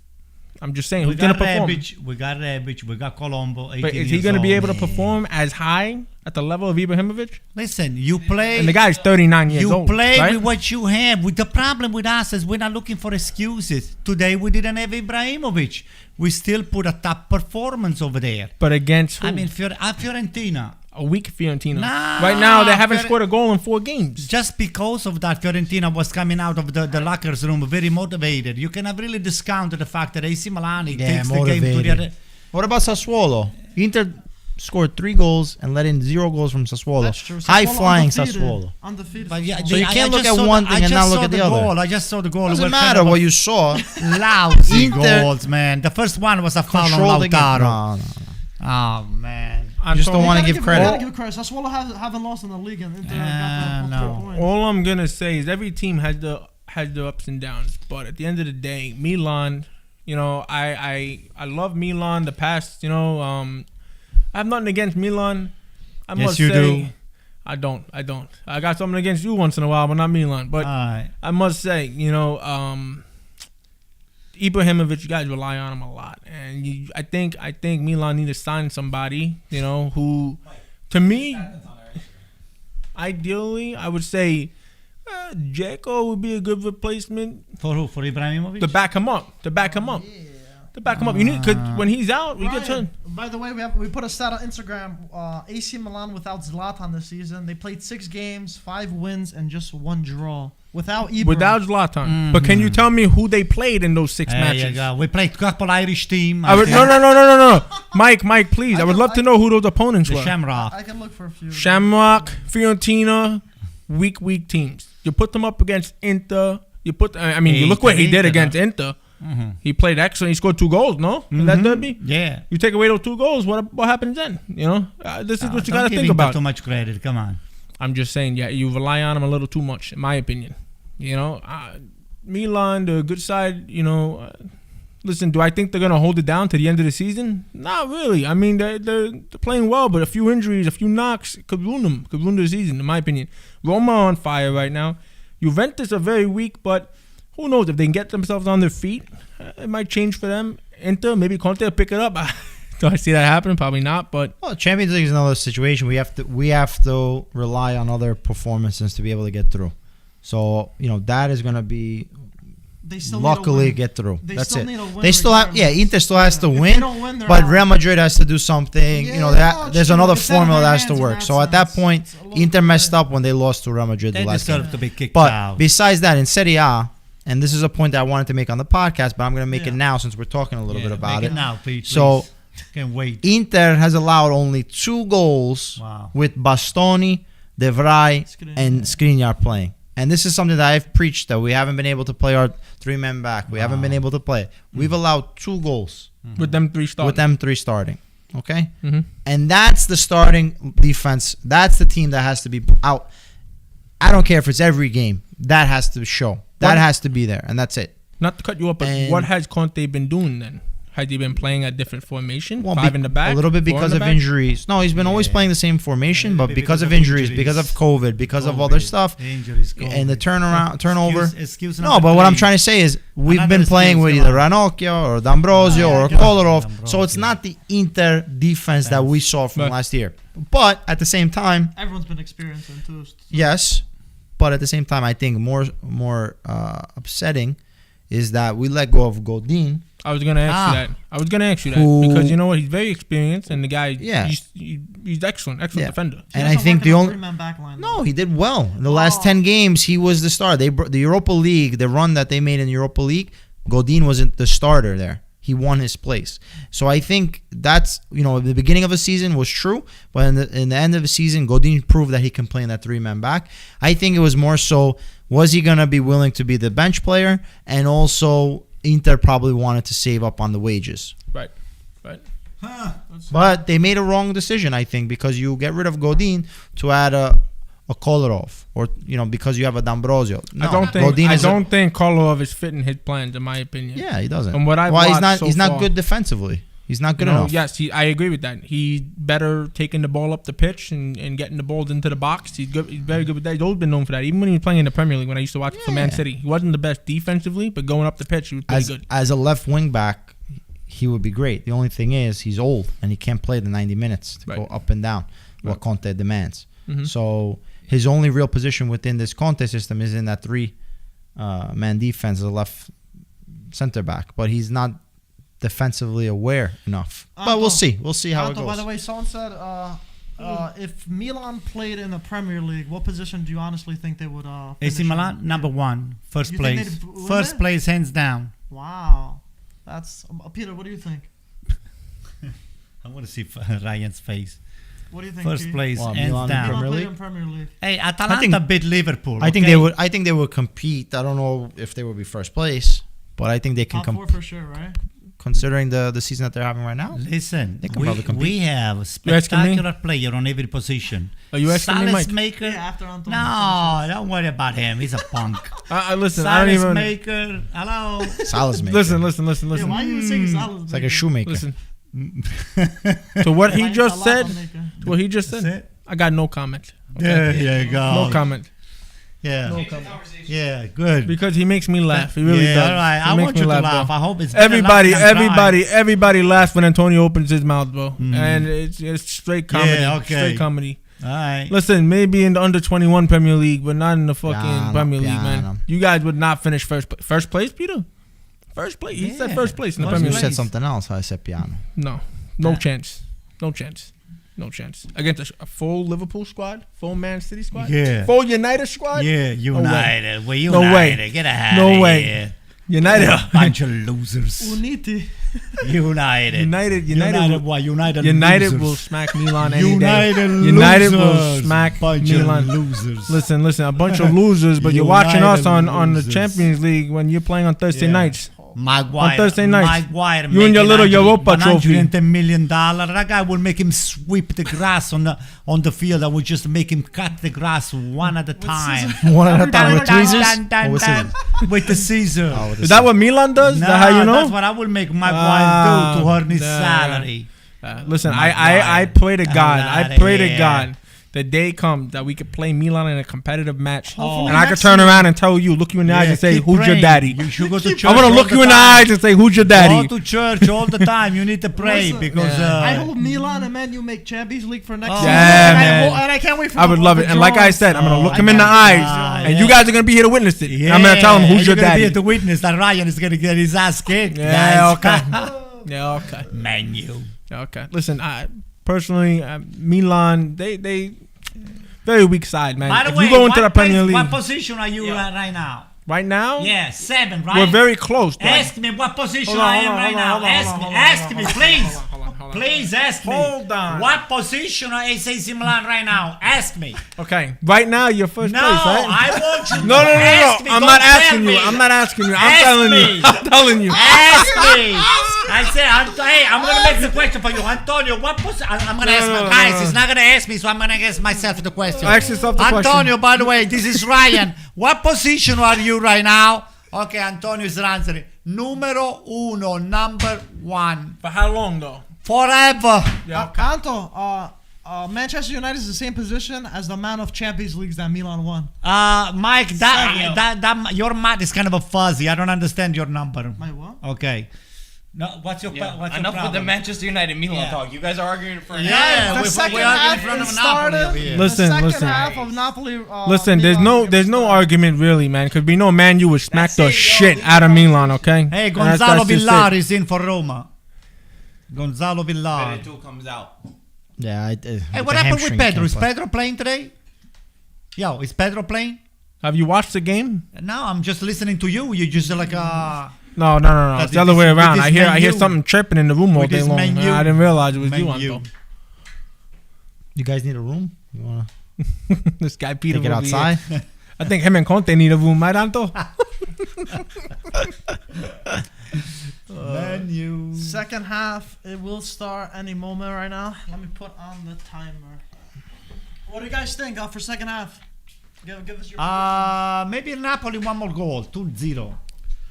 I'm just saying, who's going to perform? We got Rebic, we got Colombo. But is he going to be able to perform as high at the level of Ibrahimovic? Listen, you play... And the guy's 39 years old. You play right? with what you have. The problem with us is we're not looking for excuses. Today, we didn't have Ibrahimovic. We still put a top performance over there. But against who? I mean, Fiorentina. A weak Fiorentina. Right now, they haven't scored a goal in 4 games. Just because of that, Fiorentina was coming out of the lockers room very motivated. You cannot really discount the fact that AC Milan takes motivated. the game to the other. What about Sassuolo? Inter scored 3 goals and let in 0 goals from Sassuolo. That's true. High-flying Sassuolo. Undefeated. But So you can't look at one thing and not look at the other. I just saw the goal. Doesn't matter what you saw. Lousy Inter goals, man. The first one was a foul on Lautaro. Oh, man. You just don't want to give credit. You gotta give credit. Sassuolo haven't lost in the league, and Inter got 3 points. All I'm gonna say is every team has the ups and downs, but at the end of the day, Milan, I love Milan. The past, I have nothing against Milan. I must say, do. I don't. I got something against you once in a while, but not Milan. But I must say, Ibrahimovic, you guys rely on him a lot, and I think Milan need to sign somebody, who, to me, ideally, I would say Dzeko would be a good replacement for who? For Ibrahimovic? to back him up. You need, cause when he's out, we get turned. By the way, we put a stat on Instagram. AC Milan without Zlatan this season, they played 6 games, 5 wins, and just 1 draw. Without Ibra. Without Zlatan. But can you tell me who they played in those 6 matches? There you go. We played a couple Irish team. No. Mike, please. I would love to know who those opponents were. Shamrock. I can look for a few. Shamrock, Fiorentina, weak teams. You put them up against Inter. You look what he did against Inter. He played excellent. He scored 2 goals, no? In that derby? Yeah. You take away those 2 goals, what happens then? You know? This is what you got to think about. Too much credit. Come on. I'm just saying, yeah, you rely on him a little too much, in my opinion. You know? Milan, the good side, you know... listen, do I think they're going to hold it down to the end of the season? Not really. I mean, they're playing well, but a few injuries, a few knocks could ruin them. Could ruin the season, in my opinion. Roma are on fire right now. Juventus are very weak, but who knows? If they can get themselves on their feet, it might change for them. Inter, maybe Conte will pick it up. Do I see that happening? Probably not, but... Well, Champions League is another situation. We have to rely on other performances to be able to get through. So, you know, that is going to be... They still luckily get through. They That's still it. need a win They still have, regardless. Inter still has to If win, they don't win, they're but out. Real Madrid has to do something. Yeah, you know, no, there's true. another It's out of formula their that has to hands in work. that So at that sense. point, It's a little Inter bit- messed up when they lost to Real Madrid They the last game. deserve to be kicked But out. besides that, in Serie A, and this is a point that I wanted to make on the podcast, but I'm going to make it Yeah. now since we're talking a little bit about Make it. now, Pete, So- please. Can't wait. Inter has allowed only 2 goals Wow. with Bastoni, De Vrij, Skriniar. and Skriniar playing. And this is something that I've preached, that we haven't been able to play our 3-man back. We haven't been able to play it. We've allowed 2 goals with them 3 starting. with them 3 starting. Okay? Mhm. And that's the starting defense. That's the team that has to be out. I don't care if it's every game. That has to show. That has to be there. And that's it. Not to cut you up, but And- what has Conte been doing then? Has he been playing a different formation? Well, 5 in the back? a little bit 4 in because the of back? injuries. No, he's been always playing the same formation, but because of injuries, because of COVID, because of other stuff, Injuries, and the turnover. Excuse No, but what I'm trying to say is we've Another been playing with excuse, either come Ranocchio or D'Ambrosio or Kolarov, so it's D'Ambrosio. not the Inter defense that we saw from Right. last year. But at the same time, Everyone's been experiencing too. yes, but at the same time, I think more upsetting is that we let go of Godin. I was gonna ask you that. Who- Because you know what? He's very experienced, and the guy, Yeah. he's excellent defender. And I think the only backline. No, he did well. In the last 10 games, he was the star. The Europa League, the run that they made in the Europa League, Godin wasn't the starter there. He won his place. So I think that's, you know, the beginning of the season was true, but in the end of the season, Godin proved that he can play in that 3-man back. I think it was more so, was he going to be willing to be the bench player? And also, Inter probably wanted to save up on the wages. Right. But they made a wrong decision, I think, because you get rid of Godin to add a Kolarov, or, you know, because you have a D'Ambrosio. No, I don't think Kolarov is fitting his plans, in my opinion. Yeah, he doesn't. From what I've he's watched not. so He's not far. good defensively. He's not good You know, enough. yes, I agree with that. He's better taking the ball up the pitch and getting the balls into the box. He's good. He's very good with that. He's always been known for that. Even when he was playing in the Premier League, when I used to watch for Man Yeah. City, he wasn't the best defensively, but going up the pitch, he was pretty good. As a left wing back, he would be great. The only thing is he's old and he can't play the 90 minutes to go up and down what Conte demands. Mhm. So his only real position within this Conte system is in that 3-man defense as a left center back, but he's not defensively aware enough. But we'll see. We'll see how it goes. By the way, someone said if Milan played in the Premier League, what position do you honestly think they would finish AC Milan, number 1, first You think place. they'd win First it? place, hands down. Wow. That's Peter, what do you think? I want to see Ryan's face. What do you think? First G? place, Well, hands Milan in down. Premier Milan played League? in Premier League. Hey, Atalanta beat Liverpool. I think okay? I think they would compete. I don't know if they would be first place, but I think they can Top 4 compete. for sure, right? Considering the season that they're having right now. Listen, They can probably compete. we have a asking me? spectacular player on every position. Are you asking me, Mike? Salas Maker. Yeah, after Antonio No, don't worry about him. He's a punk. Listen, I don't Salas even. Maker. Hello. Salas maker. Listen. Yeah, why are you saying Salas? It's like a shoemaker. Listen. To what he just said, That's it. I got no comment. There you go. No comment. Yeah. Yeah, good. Because he makes me laugh. He really yeah, does. all right. He I makes want me you to laugh, laugh. bro. I hope it's better Everybody laughs when Antonio opens his mouth, bro. And it's straight comedy. Yeah, okay. Straight comedy. All right. Listen, maybe in the under 21 Premier League, but not in the fucking Premier League, piano. man. You guys would not finish first place, Peter. First place. He said Yeah. first place in the First Premier You League. said something else. I said piano. No chance. No chance. No chance. Against a full Liverpool squad, full Man City squad, Yeah. full United squad. Yeah, United. We're United. No way. Get out No of way. here. United. Bunch of losers. Uniti. United. United Why? United will losers. smack Milan any United day. losers. United will smack Bunch Milan. of losers. Listen, a bunch of losers, but you're watching us United on the losers. Champions League when you're playing on Thursday Yeah. nights. Maguire, on Thursday night. Maguire You and your little Europa trophy. $110 million. That guy will make him sweep the grass on the field. I will just make him cut the grass one at a time. One at a time with tweezers. With the scissors. Is that what Milan does? Is that how you know? That's what I will make Maguire do to earn his salary. Listen, I pray to God. I pray to God the day comes that we could play Milan in a competitive match, and I could turn around and tell you, look you in the eyes and say, "Who's your daddy?" You should go to church. I want to look you in the eyes and say, "Who's your daddy?" Go to church all the time. You need to pray because I hope Milan and Man U make Champions League for next season. Yeah, man. And I can't wait for. I would love it. And like I said, I'm gonna look him in the eyes, and you guys are gonna be here to witness it. Yeah, I'm gonna tell him who's your you're gonna daddy. be here to witness that Ryan is gonna get his ass kicked. Yeah, guys. okay. Yeah, okay. Man U. Okay. Listen, I personally, Milan, they very weak side, man. By the If way, you go into the Premier League what position are you right now? right now, Yeah, 7, right? we're very close. Ask me what position I am right now. Ask me, please. Please ask me. Hold on. What position is AC Milan right now? Ask me. Okay, right now you're first No, place, right? I want you No. to ask me. I'm Don't not tell asking you. me. I'm not asking you. I'm Ask telling me. you. I'm telling you. Ask me. I said, hey, I'm going to make the question for you. Antonio, what position? I'm going to ask my guys. He's not going to ask me, so I'm going to ask myself the question. Ask yourself the question. Antonio, by the way, this is Ryan. What position are you right now? Okay, Antonio is answering. Numero uno, number 1. For how long though? Forever. Yeah. Anto, Manchester United is the same position as the amount of Champions Leagues that Milan won. Mike, that your math is kind of a fuzzy. I don't understand your number. My what? Okay. No, what's your Enough problem? with the Manchester United Milan Yeah. talk. You guys are arguing for Yeah, The second we are half in front of it Napoli started. over here. Listen, the second listen. half of Napoli. Listen, Milan there's no argument really, man, because we know Man U would smack the it, yo. shit out of Milan, okay? Hey, That's Gonzalo just Villar it. is in for Roma. Gonzalo Villar. Two comes out. Yeah. Hey, what happened with Pedro? Is Pedro playing today? Yo, is Pedro playing? Have you watched the game? No, I'm just listening to you. You just like No. It's the other way around. I hear something chirping in the room all With day this long. menu. I didn't realize it was you, Man U. Anto. You guys need a room? You wanna This guy Peter take it over here. outside? I think him and Conte need a room, right, Anto? Man U. Second half, it will start any moment right now. Let me put on the timer. What do you guys think for second half? Give us your. Maybe Napoli one more goal, 2-0.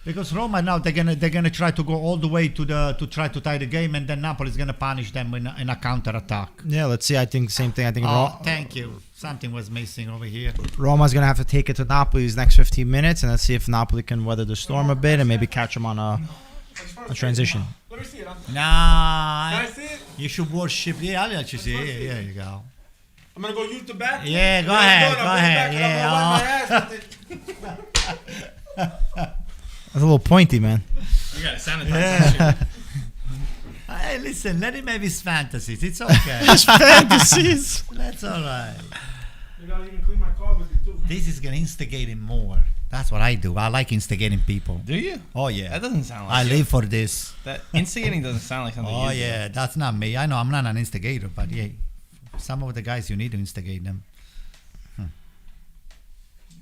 Because Roma now they're gonna try to go all the way to try to tie the game, and then Napoli is gonna punish them in a counter attack. Yeah, let's see. I think same thing. I think Thank you. Something was missing over here. Roma's gonna have to take it to Napoli these next 15 minutes, and let's see if Napoli can weather the storm a bit and maybe catch them on a transition. Let me see it. Nah, Can I see it? you should worship. Yeah, I'll let you see it. Yeah, there you go. I'm gonna go use the bathroom. Yeah, go ahead. Yeah. That's a little pointy, man. You gotta sanitize that shit. Hey, listen, let him have his fantasies. It's okay. fantasies. That's all right. You gotta even clean my car with it too. This is gonna instigate him more. That's what I do. I like instigating people. Do you? Oh yeah. That doesn't sound like I you. live for this. That instigating doesn't sound like something. Oh you do. yeah, that's not me. I know I'm not an instigator, but yeah, some of the guys you need to instigate them.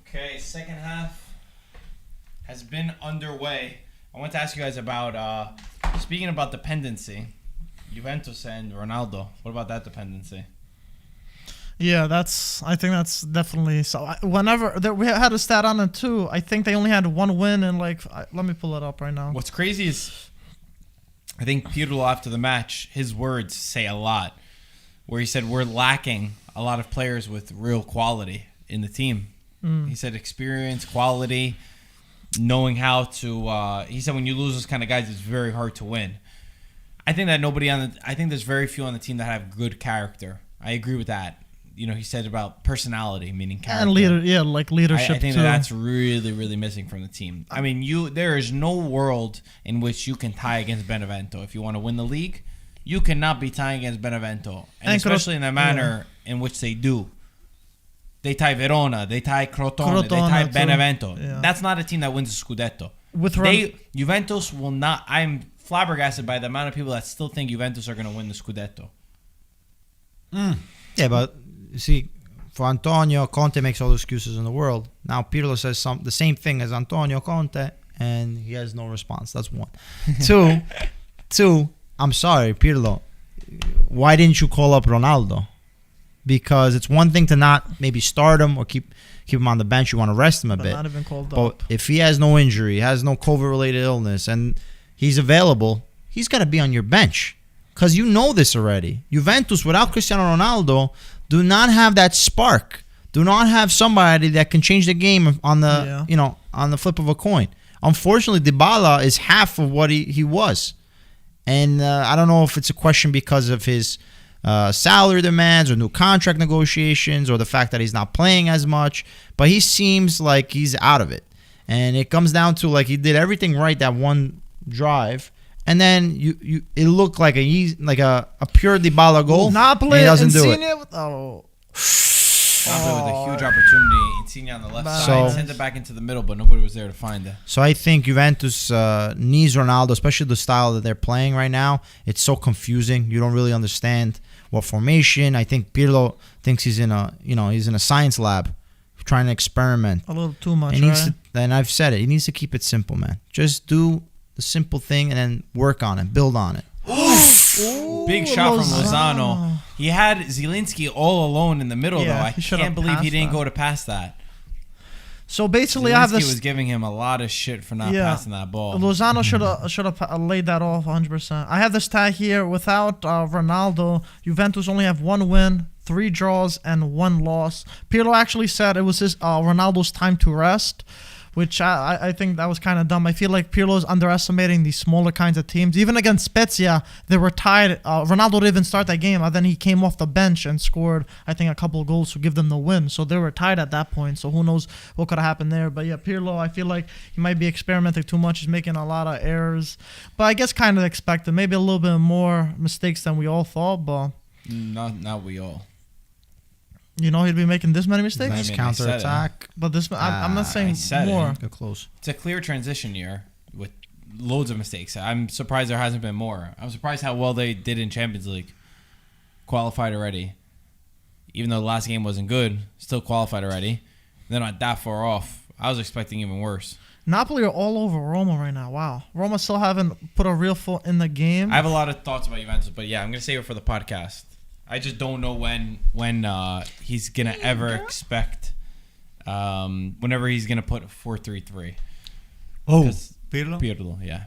Okay, second half has been underway. I want to ask you guys about speaking about dependency, Juventus and Ronaldo. What about that dependency? Yeah, I think that's definitely so. Whenever we had a stat on it too, I think they only had one win and let me pull it up right now. What's crazy is, I think Pirlo after the match, his words say a lot. Where he said we're lacking a lot of players with real quality in the team. He said experience, quality, knowing how to. He said when you lose those kind of guys, it's very hard to win. I think that I think there's very few on the team that have good character. I agree with that. You know, he said about personality, meaning character. And leadership I think too. that's really, really missing from the team. I mean, there is no world in which you can tie against Benevento. If you want to win the league, you cannot be tying against Benevento. And especially in the manner in which they do. They tie Verona, they tie Crotone, they tie too. Benevento. Yeah. That's not a team that wins a Scudetto. Juventus will not. I'm flabbergasted by the amount of people that still think Juventus are going to win the Scudetto. Yeah, but you see, for Antonio, Conte makes all the excuses in the world. Now Pirlo says the same thing as Antonio, Conte, and he has no response. That's one. Two, I'm sorry, Pirlo. Why didn't you call up Ronaldo? Because it's one thing to not maybe start him or keep him on the bench. You want to rest him a bit. Not even called but up. if he has no injury, has no COVID-related illness, and he's available, he's got to be on your bench. Because you know this already. Juventus, without Cristiano Ronaldo, do not have that spark. Do not have somebody that can change the game on the on the flip of a coin. Unfortunately, Dybala is half of what he was. And I don't know if it's a question because of his salary demands or new contract negotiations or the fact that he's not playing as much, but he seems like he's out of it. And it comes down to like he did everything right that one drive, and then it looked like a pure Dybala goal. Napoli, and he doesn't do Insigne it. With, Napoli with a huge opportunity. Insigne on the left Nice. side, sent it back into the middle, but nobody was there to find it. So I think Juventus needs Ronaldo, especially the style that they're playing right now. It's so confusing. You don't really understand what formation. I think Pirlo thinks he's in a science lab, trying to experiment. a little too much, And I've said it. He needs to keep it simple, man. Just do the simple thing and then work on it, build on it. Big shot from Lozano. He had Zielinski all alone in the middle, though. I can't believe he didn't go to pass that. So basically, Zielinski I have this. was giving him a lot of shit for not passing that ball. Lozano should have laid that off 100%. I have this tag here. Without Ronaldo, Juventus only have 1 win, 3 draws, and 1 loss. Pirlo actually said it was Ronaldo's time to rest, which I think that was kind of dumb. I feel like Pirlo is underestimating these smaller kinds of teams. Even against Spezia, they were tied. Ronaldo didn't even start that game, and then he came off the bench and scored, I think, a couple of goals to give them the win. So they were tied at that point. So who knows what could have happened there. But yeah, Pirlo, I feel like he might be experimenting too much. He's making a lot of errors. But I guess kind of expected. Maybe a little bit more mistakes than we all thought, but... Not we all. You know he'd be making this many mistakes? Nice counter-attack. But this, I'm not saying more. Get close. It's a clear transition year with loads of mistakes. I'm surprised there hasn't been more. I'm surprised how well they did in Champions League. Qualified already. Even though the last game wasn't good, still qualified already. They're not that far off. I was expecting even worse. Napoli are all over Roma right now. Wow. Roma still haven't put a real foot in the game. I have a lot of thoughts about Juventus, but yeah, I'm going to save it for the podcast. I just don't know when he's going to ever expect, whenever he's going to put 4-3-3. Oh, Pirlo? Pirlo, yeah.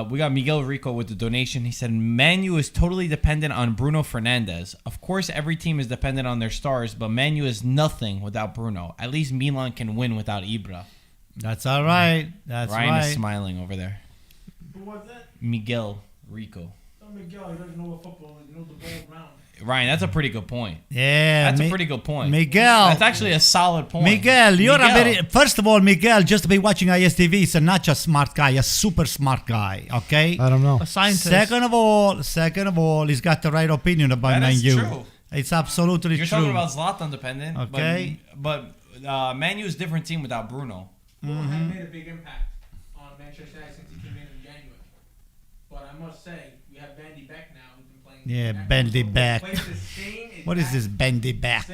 We got Miguel Rico with the donation. He said, Man U is totally dependent on Bruno Fernandes. Of course, every team is dependent on their stars, but Man U is nothing without Bruno. At least Milan can win without Ibra. That's all right. That's Ryan right. is smiling over there. Who was that? Miguel Rico. Miguel, he doesn't know what football is. He knows the ball round. Ryan, that's a pretty good point. Yeah. That's a pretty good point. Miguel. That's actually a solid point. Miguel, you're a very... First of all, Miguel, just to be watching ISTV, is not just smart guy, a super smart guy, okay? I don't know. A scientist. Second of all, he's got the right opinion about Man U. True. It's absolutely You're true. talking about Zlatan dependent. Okay. But Man U is a different team without Bruno. Bruno has made a big impact on Manchester United since he came in January. But I must say, we have Bandy Beck now. Who's been playing. Yeah, Bandy Beck. What is this Bandy Beck?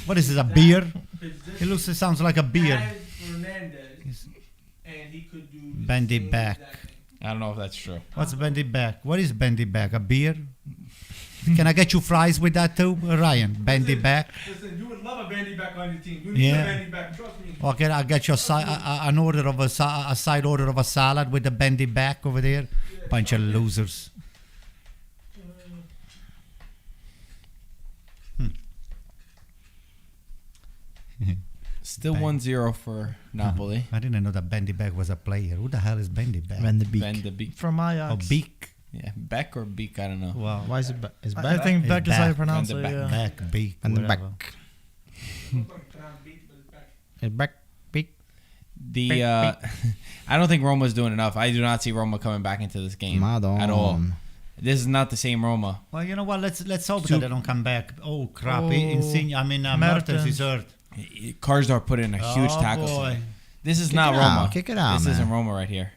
What is this, a beer? It sounds like a beer. Bandy Beck. I don't know if that's true. What's Bandy Beck? What is Bandy Beck? A beer? Can I get you fries with that too, Ryan? Bandy Beck. Listen, you would love a Bandy Beck on your team. You need need a a Bandy Beck, trust me. Okay, I'll get you an order of a side order of a salad with the Bandy Beck over there. Bunch of losers. Still 1-0 for Napoli. I didn't know that Bandy Beck was a player. Who the hell is Bandy Beck? Van de Beek. Van de Beek. From Ajax. Oh, Beek. Yeah, Beck or Beek, I don't know. Wow. Why is it? Is I Beck? think It's Beck is how you Beck. pronounce Van it, de yeah. Beck, Beek, And the whatever. back. Is Beck? Beek. The I don't think Roma's doing enough. I do not see Roma coming back into this game Madon. at all. This is not the same Roma. Well, you know what? Let's hope that they don't come back. Oh crap! Insigne. I mean, Mertens is hurt. Karsdorp put in a huge tackle. Boy. This is Kick not it Roma. out. Kick it out, This man. isn't Roma right here.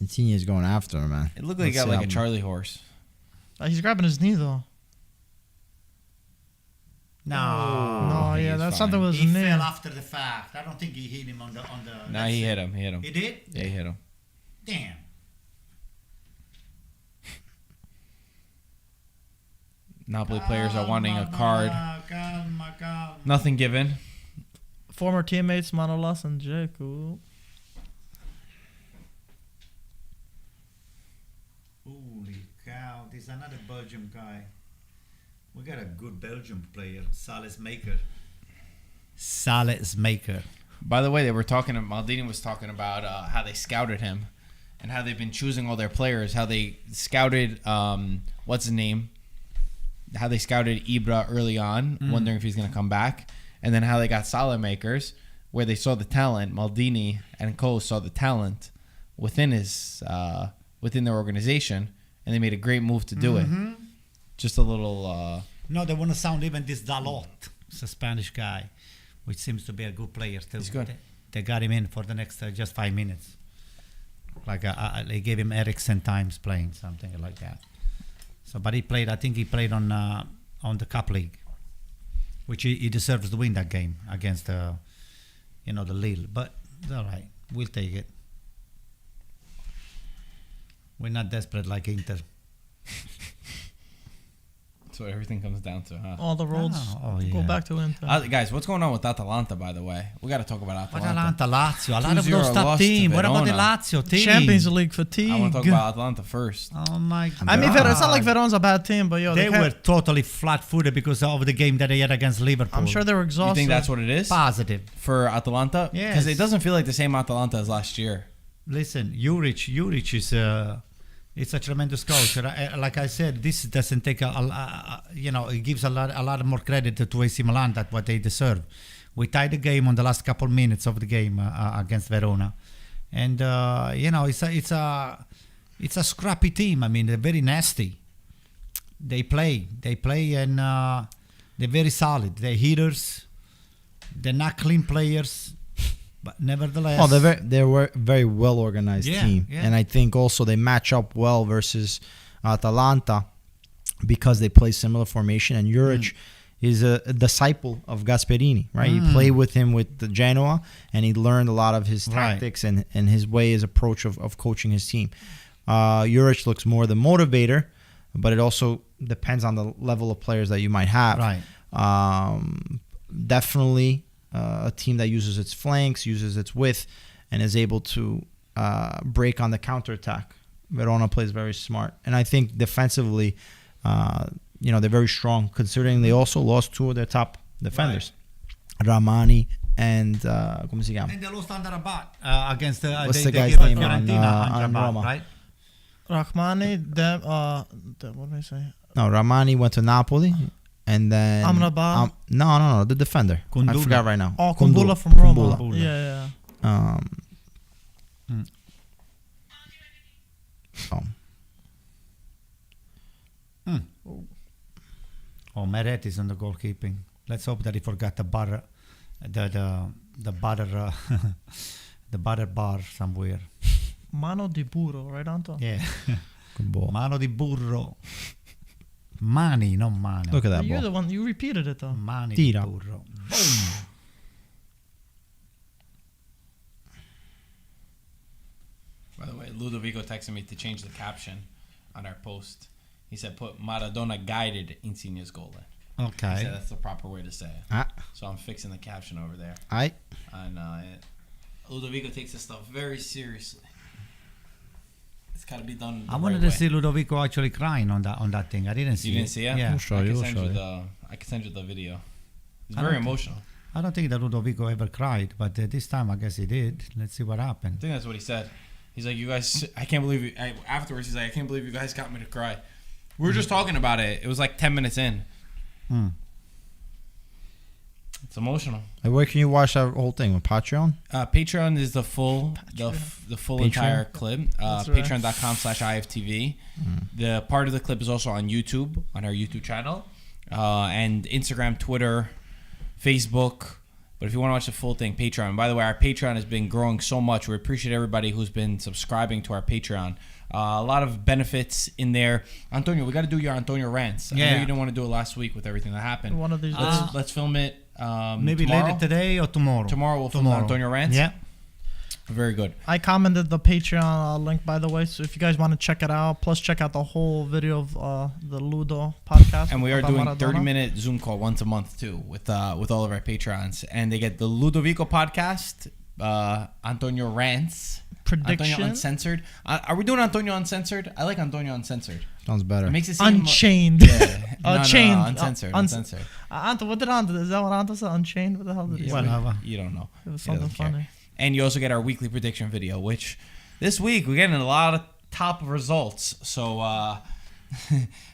Insigne is going after him, man. It looked like he got Let's like see a how- Charlie horse. He's grabbing his knee, though. No. Yeah, that's something was He near. fell after the fact. I don't think he hit him on the. No, he hit him. He did? Yeah, he hit him. Damn. Napoli players are wanting a card. Calma. Nothing given. Former teammates Manolas and Dzeko. Holy cow! There's another Belgium guy. We got a good Belgium player, Sales Maker. By the way, Maldini was talking about how they scouted him and how they've been choosing all their players, how they scouted, what's his name? How they scouted Ibra early on, wondering if he's going to come back. And then how they got Salah makers, where they saw the talent. Maldini and co saw the talent within their organization, and they made a great move to do it. Just a little... No, they want to sound even this Dalot. It's a Spanish guy, which seems to be a good player too. He's good. They got him in for the next just 5 minutes. Like they gave him Eriksen times playing, something like that. So, but he played. I think he played on the Cup League, which he deserves to win that game against the Lille. But it's all right. We'll take it. We're not desperate like Inter. That's what everything comes down to, huh? All the roads go back to Inter. Guys, what's going on with Atalanta, by the way? We got to talk about Atalanta. Lazio. A lot of those top team. What about the Lazio team? Champions League fatigue. I want to talk about Atalanta first. Oh my God. I mean, it's not like Veron's a bad team, but they were totally flat-footed because of the game that they had against Liverpool. I'm sure they were exhausted. You think that's what it is? Positive. For Atalanta? Yes. Because it doesn't feel like the same Atalanta as last year. Listen, Juric is it's a tremendous coach. Like I said, this doesn't take it gives a lot more credit to AC Milan than what they deserve. We tied the game on the last couple minutes of the game against Verona, and it's a scrappy team. I mean, they're very nasty. They play, and they're very solid. They're hitters. They're not clean players. But nevertheless, they were very well organized team, and I think also they match up well versus Atalanta because they play similar formation. And Juric is a disciple of Gasperini, right? He played with him with the Genoa, and he learned a lot of his tactics and his approach of coaching his team. Juric looks more the motivator, but it also depends on the level of players that you might have. Right. Definitely. A team that uses its flanks, uses its width, and is able to break on the counterattack. Verona plays very smart. And I think defensively, they're very strong, considering they also lost two of their top defenders, Ramani and, come si chiama? And they lost under Rabat against What's the guy's name on Roma? Right? Rahmani, what did I say? No, Ramani went to Napoli. And then Amrabat? No, the defender. Kundula. I forgot right now. Oh, Kundula from Roma. Kundula. Yeah. Meret is on the goalkeeping. Let's hope that he forgot the butter, the butter, the butter bar somewhere. Mano di burro, right, Anto? Yeah. Good ball. Mano di burro. Mani, not mano. Look at that You're ball. the one. You repeated it though. Mani Tira. di burro. Boom. By the way, Ludovico texted me to change the caption on our post. He said, put Maradona guided Insigne's goal in. Okay. He said that's the proper way to say it. So I'm fixing the caption over there. And Ludovico takes this stuff very seriously. It's got to be done. I wanted to see Ludovico actually crying on that thing. I didn't see it. You didn't see it? Yeah. I'll show you. I can send you the video. It's very emotional. I don't think that Ludovico ever cried, but this time I guess he did. Let's see what happened. I think that's what he said. He's like, you guys, I can't believe you. Afterwards, he's like, I can't believe you guys got me to cry. We were just talking about it. It was like 10 minutes in. It's emotional. Where can you watch that whole thing? On Patreon? Patreon is the full entire clip. Patreon.com/IFTV. The part of the clip is also on YouTube, on our YouTube channel, and Instagram, Twitter, Facebook. But if you want to watch the full thing, Patreon. By the way, our Patreon has been growing so much. We appreciate everybody who's been subscribing to our Patreon. A lot of benefits in there. Antonio, we got to do your Antonio rants. I know you didn't want to do it last week with everything that happened. One of these Let's film it. Maybe tomorrow. later today or tomorrow. Tomorrow we'll film Antonio rants. Yeah. Very good. I commented the Patreon link, by the way, so if you guys want to check it out, plus check out the whole video of the Ludo podcast. And we are about doing Maradona. 30-minute Zoom call once a month too with all of our Patrons, and they get the Ludovico podcast, Antonio rants, Prediction. Antonio Uncensored. Are we doing Antonio Uncensored? I like Antonio Uncensored. Sounds better. It makes it seem Unchained. Yeah. No, Chained. Uncensored. Uncensored. Uncensored. Anto, what did Anto? Is that what Anto said? Unchained? What the hell did he say? Whatever. You don't know. It was He something doesn't care. funny. And you also get our weekly prediction video, which this week we're getting a lot of top results. So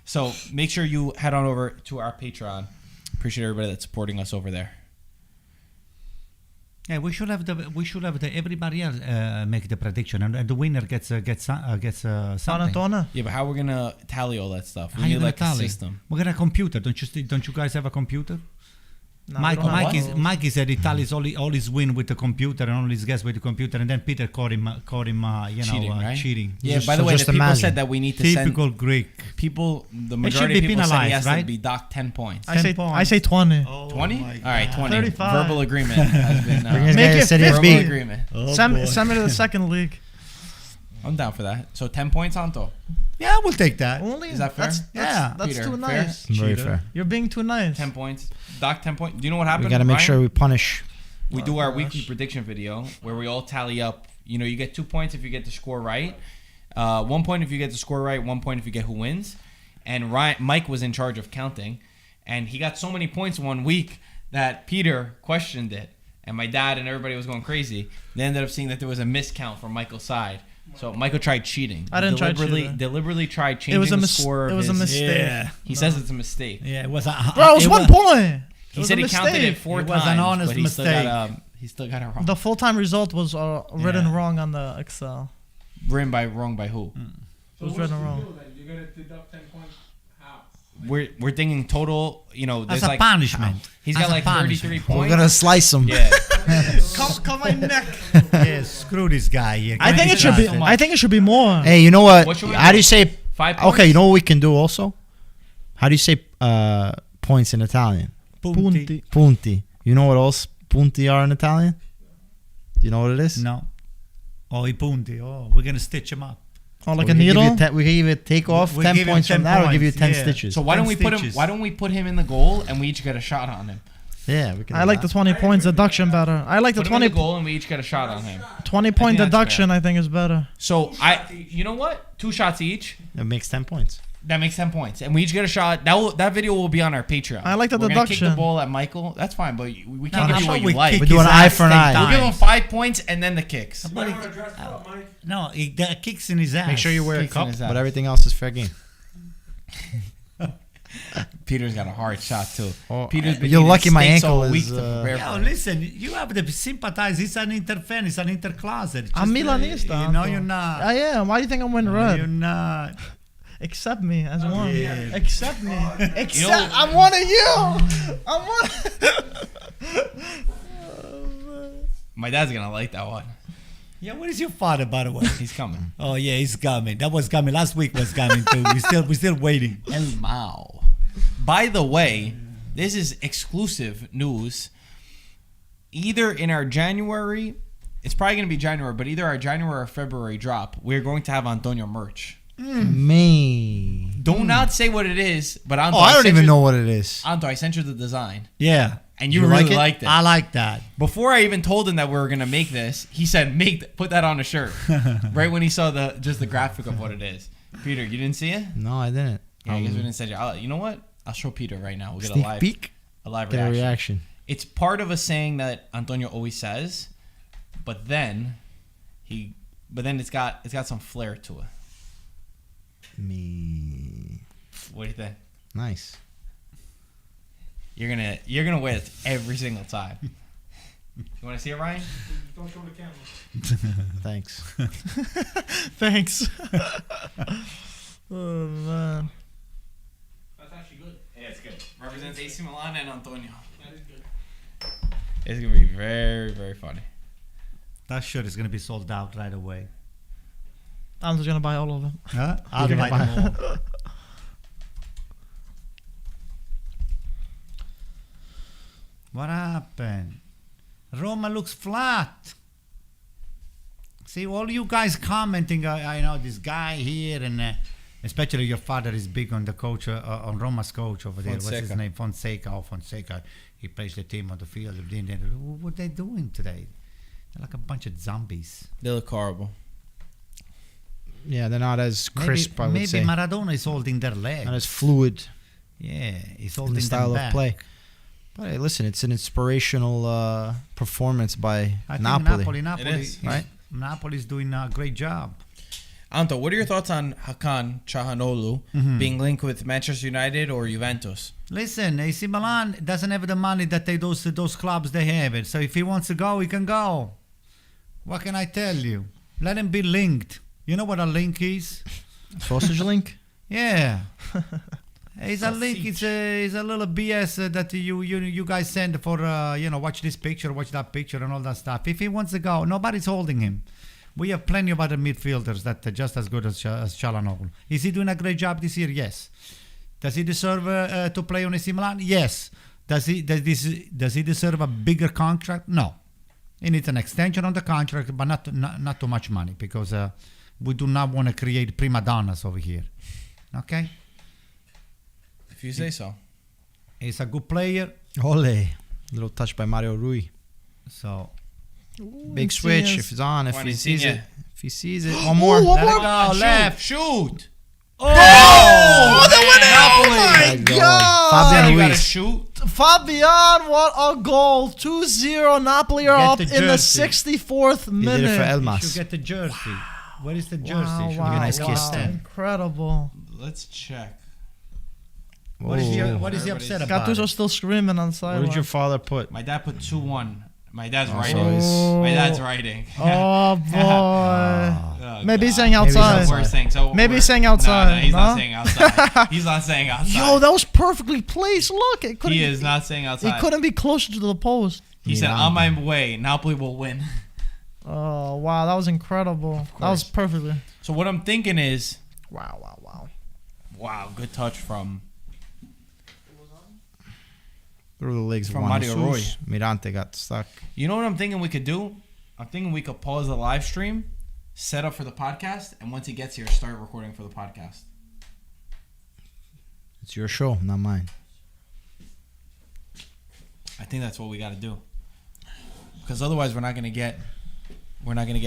so make sure you head on over to our Patreon. Appreciate everybody that's supporting us over there. Yeah, we should have everybody else make the prediction, and the winner gets something. Maradona. Yeah, but how we're gonna tally all that stuff? We How you need gonna like a tally? system. We're gonna computer. Don't you guys have a computer? No, we don't have those. Mikey said he tallies all his win with the computer and all his guess with the computer, and then Peter caught him Cheating, right? cheating. Yeah, Just- by the so way, just the people imagine. said that we need to Typical send Greek. people. The should majority be of people said he penalized, has to right? be docked 10 points. I say 10 points. 20. 20? All right, 20. 35. Verbal agreement has been. Bring Make his it Serie 50. B. Verbal agreement. Send me to the second league. I'm down for that. So 10 points, Anto. Yeah, we'll take that. Only? Is that fair? That's Peter, too fair? nice. Very Cheater. fair. You're being too nice. 10 points. Doc, 10 points. Do you know what happened? We gotta make Ryan? sure we punish. We do our gosh. weekly prediction video where we all tally up. You know, you get 2 points if you get the score right. 1 point if you get the score right. 1 point if you get who wins. And Mike was in charge of counting. And he got so many points in 1 week that Peter questioned it. And my dad and everybody was going crazy. They ended up seeing that there was a miscount from Michael's side. So Michael tried cheating. I didn't try cheating. Deliberately tried changing the score of It was a his- mistake. Yeah. He says it's a mistake. Yeah, it was a Bro, it was 1 point. He said he counted it 4 It times, was an honest but he still mistake. got it wrong. The full-time result was written Yeah. wrong on the Excel. Written wrong by who? It was written wrong. You're gonna deduct 10 points. How? We're thinking total. You know, there's As a like punishment. he's As got a like punishment. 33 We're points. gonna slice him. Yeah. Come my neck. Yeah, screw this guy. Yeah, I think it should be. I think it should be more. Hey, you know what? What should we How do? do you say? 5 points. Okay, you know what we can do also? How do you say points in Italian? Punti. Punti. You know what else punti are in Italian? Do you know what it is? No. Oh, I punti. Oh, we're gonna stitch him up. Oh, like we a can give you needle. we can even take off We 10 give him points 10 from that. We'll give you points, 10 yeah. stitches. So why don't 10 we put him? stitches. Why don't we put him in the goal and we each get a shot on him? Yeah, we can. I do like that. the 20 points deduction better. I like the Put him in the 20 goal and we each get a shot on him. 20 point that's deduction. fair. I think is better. So you know what? 2 shots each. It makes 10 points. That makes 10 points, and we each get a shot. That video will be on our Patreon. I like the We're gonna kick deduction. the ball at Michael. That's fine, but we No, can't how give you about what we you like. kick We're doing his eye ass for an 10 eye. We'll times? give him 5 points and then the kicks. No, he kicks in his ass. Make sure you wear a Kicks in cup, his ass. but everything else is fair game. Peter's got a hard shot too. Oh, Peter's been you're eating lucky my steaks all ankle week is, to prepare Yo, for it. listen, you have to sympathize. He's an Inter fan. He's an Inter closet. I'm Just, Milanista. You know Anto. you're not. I am. Why do you think I'm wearing No, you're red? not. Accept me as one. Yeah. Accept me. Accept. You know- I'm one of you. I'm one. My dad's gonna like that one. Yeah, where is your father, by the way? He's coming. Oh yeah, he's coming. That was coming. Last week was coming too. We're still waiting. El Mao. By the way, this is exclusive news. Either in our January, it's probably going to be January, but either our January or February drop, we're going to have Antonio merch. Me. Do not say what it is, but Anto, Oh, I don't sent even you- know what it is. Anto, I sent you the design, Yeah, and you You really like it? liked it. I like that. Before I even told him that we were going to make this, he said, put that on a shirt. Right when he saw just the graphic of what it is. Peter, you didn't see it? No, I didn't. Yeah, I guess we didn't send you. You know what? I'll show Peter right now. We'll get Sneak a live peek. Get a reaction. reaction. It's part of a saying that Antonio always says, but then it's got some flair to it. Me. What do you think? Nice. You're gonna wear it every single time. You want to see it, Ryan? Don't show the camera. Thanks. Thanks. Oh man. That's actually good. Yeah, it's good. Represents AC Milan and Antonio. That is good. It's gonna be very, very funny. That shirt is gonna be sold out right away. Anto's gonna buy all of them. Huh? I'll buy them all. What happened? Roma looks flat. See, all you guys commenting, I know this guy here, and especially your father is big on the coach, on Roma's coach over there. Fonseca. What's his name? Fonseca. He plays the team on the field. What are they doing today? They're like a bunch of zombies. They look horrible. Yeah, they're not as crisp, I would say. Maybe Maradona is holding their leg. Not as fluid Yeah, he's in holding the style them of back. play. But hey, listen, it's an inspirational performance by I think Napoli. Napoli, It is. Right? Napoli's doing a great job. Anto, what are your thoughts on Hakan Çalhanoğlu being linked with Manchester United or Juventus? Listen, AC Milan doesn't have the money that those clubs they have it. So if he wants to go, he can go. What can I tell you? Let him be linked. You know what a link is? Sausage link? Yeah. It's a link. It's a little BS that you guys send for watch this picture, watch that picture, and all that stuff. If he wants to go, nobody's holding him. We have plenty of other midfielders that are just as good as Çalhanoğlu. Is he doing a great job this year? Yes. Does he deserve to play on AC Milan? Yes. Does he deserve a bigger contract? No. He needs an extension on the contract, but not too much money, because we do not want to create prima donnas over here. Okay. If you say so. He's a good player. Ole. Little touch by Mario Rui. So Big switch. If it's on, if Juan he sees Insigne. it. If he sees it. One more. one let more. it go. Left. Shoot! Oh, that went in! Napoli. Oh my God! Fabian You gotta Ruiz. shoot. Fabian, what a goal! 2-0. Napoli are Get up the in the jersey. 64th He did it for minute. You Elmas. should get the jersey. Where is the jersey? Wow, Should wow, we get nice the kiss jersey? there. Incredible. Let's check. What is he Everybody's- upset about? Gattuso's still screaming on the What did your sideline. father put? My dad put 2-1. My dad's Oh, writing. so he's- My dad's writing. Oh boy. Oh, Maybe he's God. saying Maybe he's outside. outside. Worst thing. So Maybe we're- he's saying No, outside, he's no? not saying outside. He's not saying outside. Yo, that was perfectly placed. Look, it couldn't. He is not saying outside. It couldn't be closer to the post. He said, Milan. "On my way, Napoli will win." Oh wow, that was incredible. That was perfectly. So what I'm thinking is, Wow. wow, good touch from. Through the legs of From Juan Mario Jesus. Mirante got stuck. You know what I'm thinking we could do? I'm thinking we could pause the live stream, set up for the podcast, and once he gets here, start recording for the podcast. It's your show, not mine. I think that's what we got to do. Because otherwise, we're not gonna get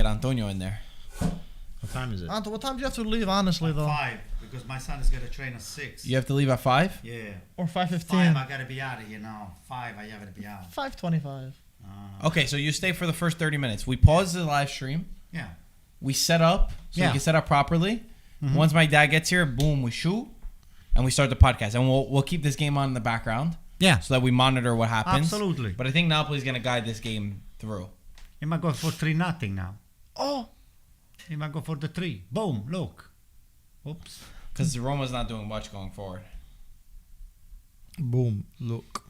Antonio in there. What time is it? Anto, what time do you have to leave? Honestly, though, 5, because my son is going to train at 6. You have to leave at 5. Yeah. or 5:15. 5, I got to be out of here now. 5, I got to be out. 5:25. Okay, so you stay for the first 30 minutes. We pause the live stream. Yeah. We set up so Yeah. we can set up properly. Once my dad gets here, boom, we shoot, and we start the podcast. And we'll keep this game on in the background Yeah. so that we monitor what happens. Absolutely. But I think Napoli's gonna guide this game through. He might go for 3-0 now. Oh, He might go for the 3. Boom, look. Oops. Because Roma's not doing much going forward. Boom. Look.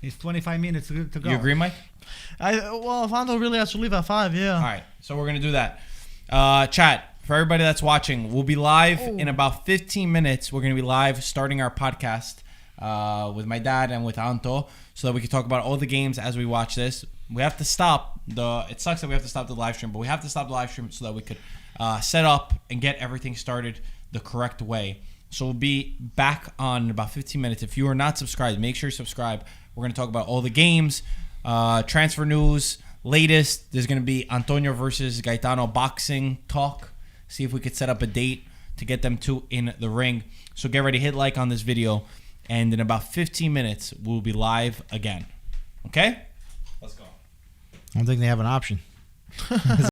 It's 25 minutes to go. You agree, Mike? if Anto really has to leave at 5, yeah. All right, so we're gonna do that. Chat, for everybody that's watching, we'll be live in about 15 minutes. We're gonna be live starting our podcast with my dad and with Anto, so that we can talk about all the games as we watch this. We have to stop it sucks that we have to stop the live stream, but we have to stop the live stream so that we could set up and get everything started the correct way. So we'll be back on in about 15 minutes. If you are not subscribed, make sure you subscribe. We're going to talk about all the games, transfer news, latest. There's going to be Antonio versus Gaetano boxing talk. See if we could set up a date to get them two in the ring. So get ready, hit like on this video, and in about 15 minutes, we'll be live again. Okay? Let's go. I don't think they have an option.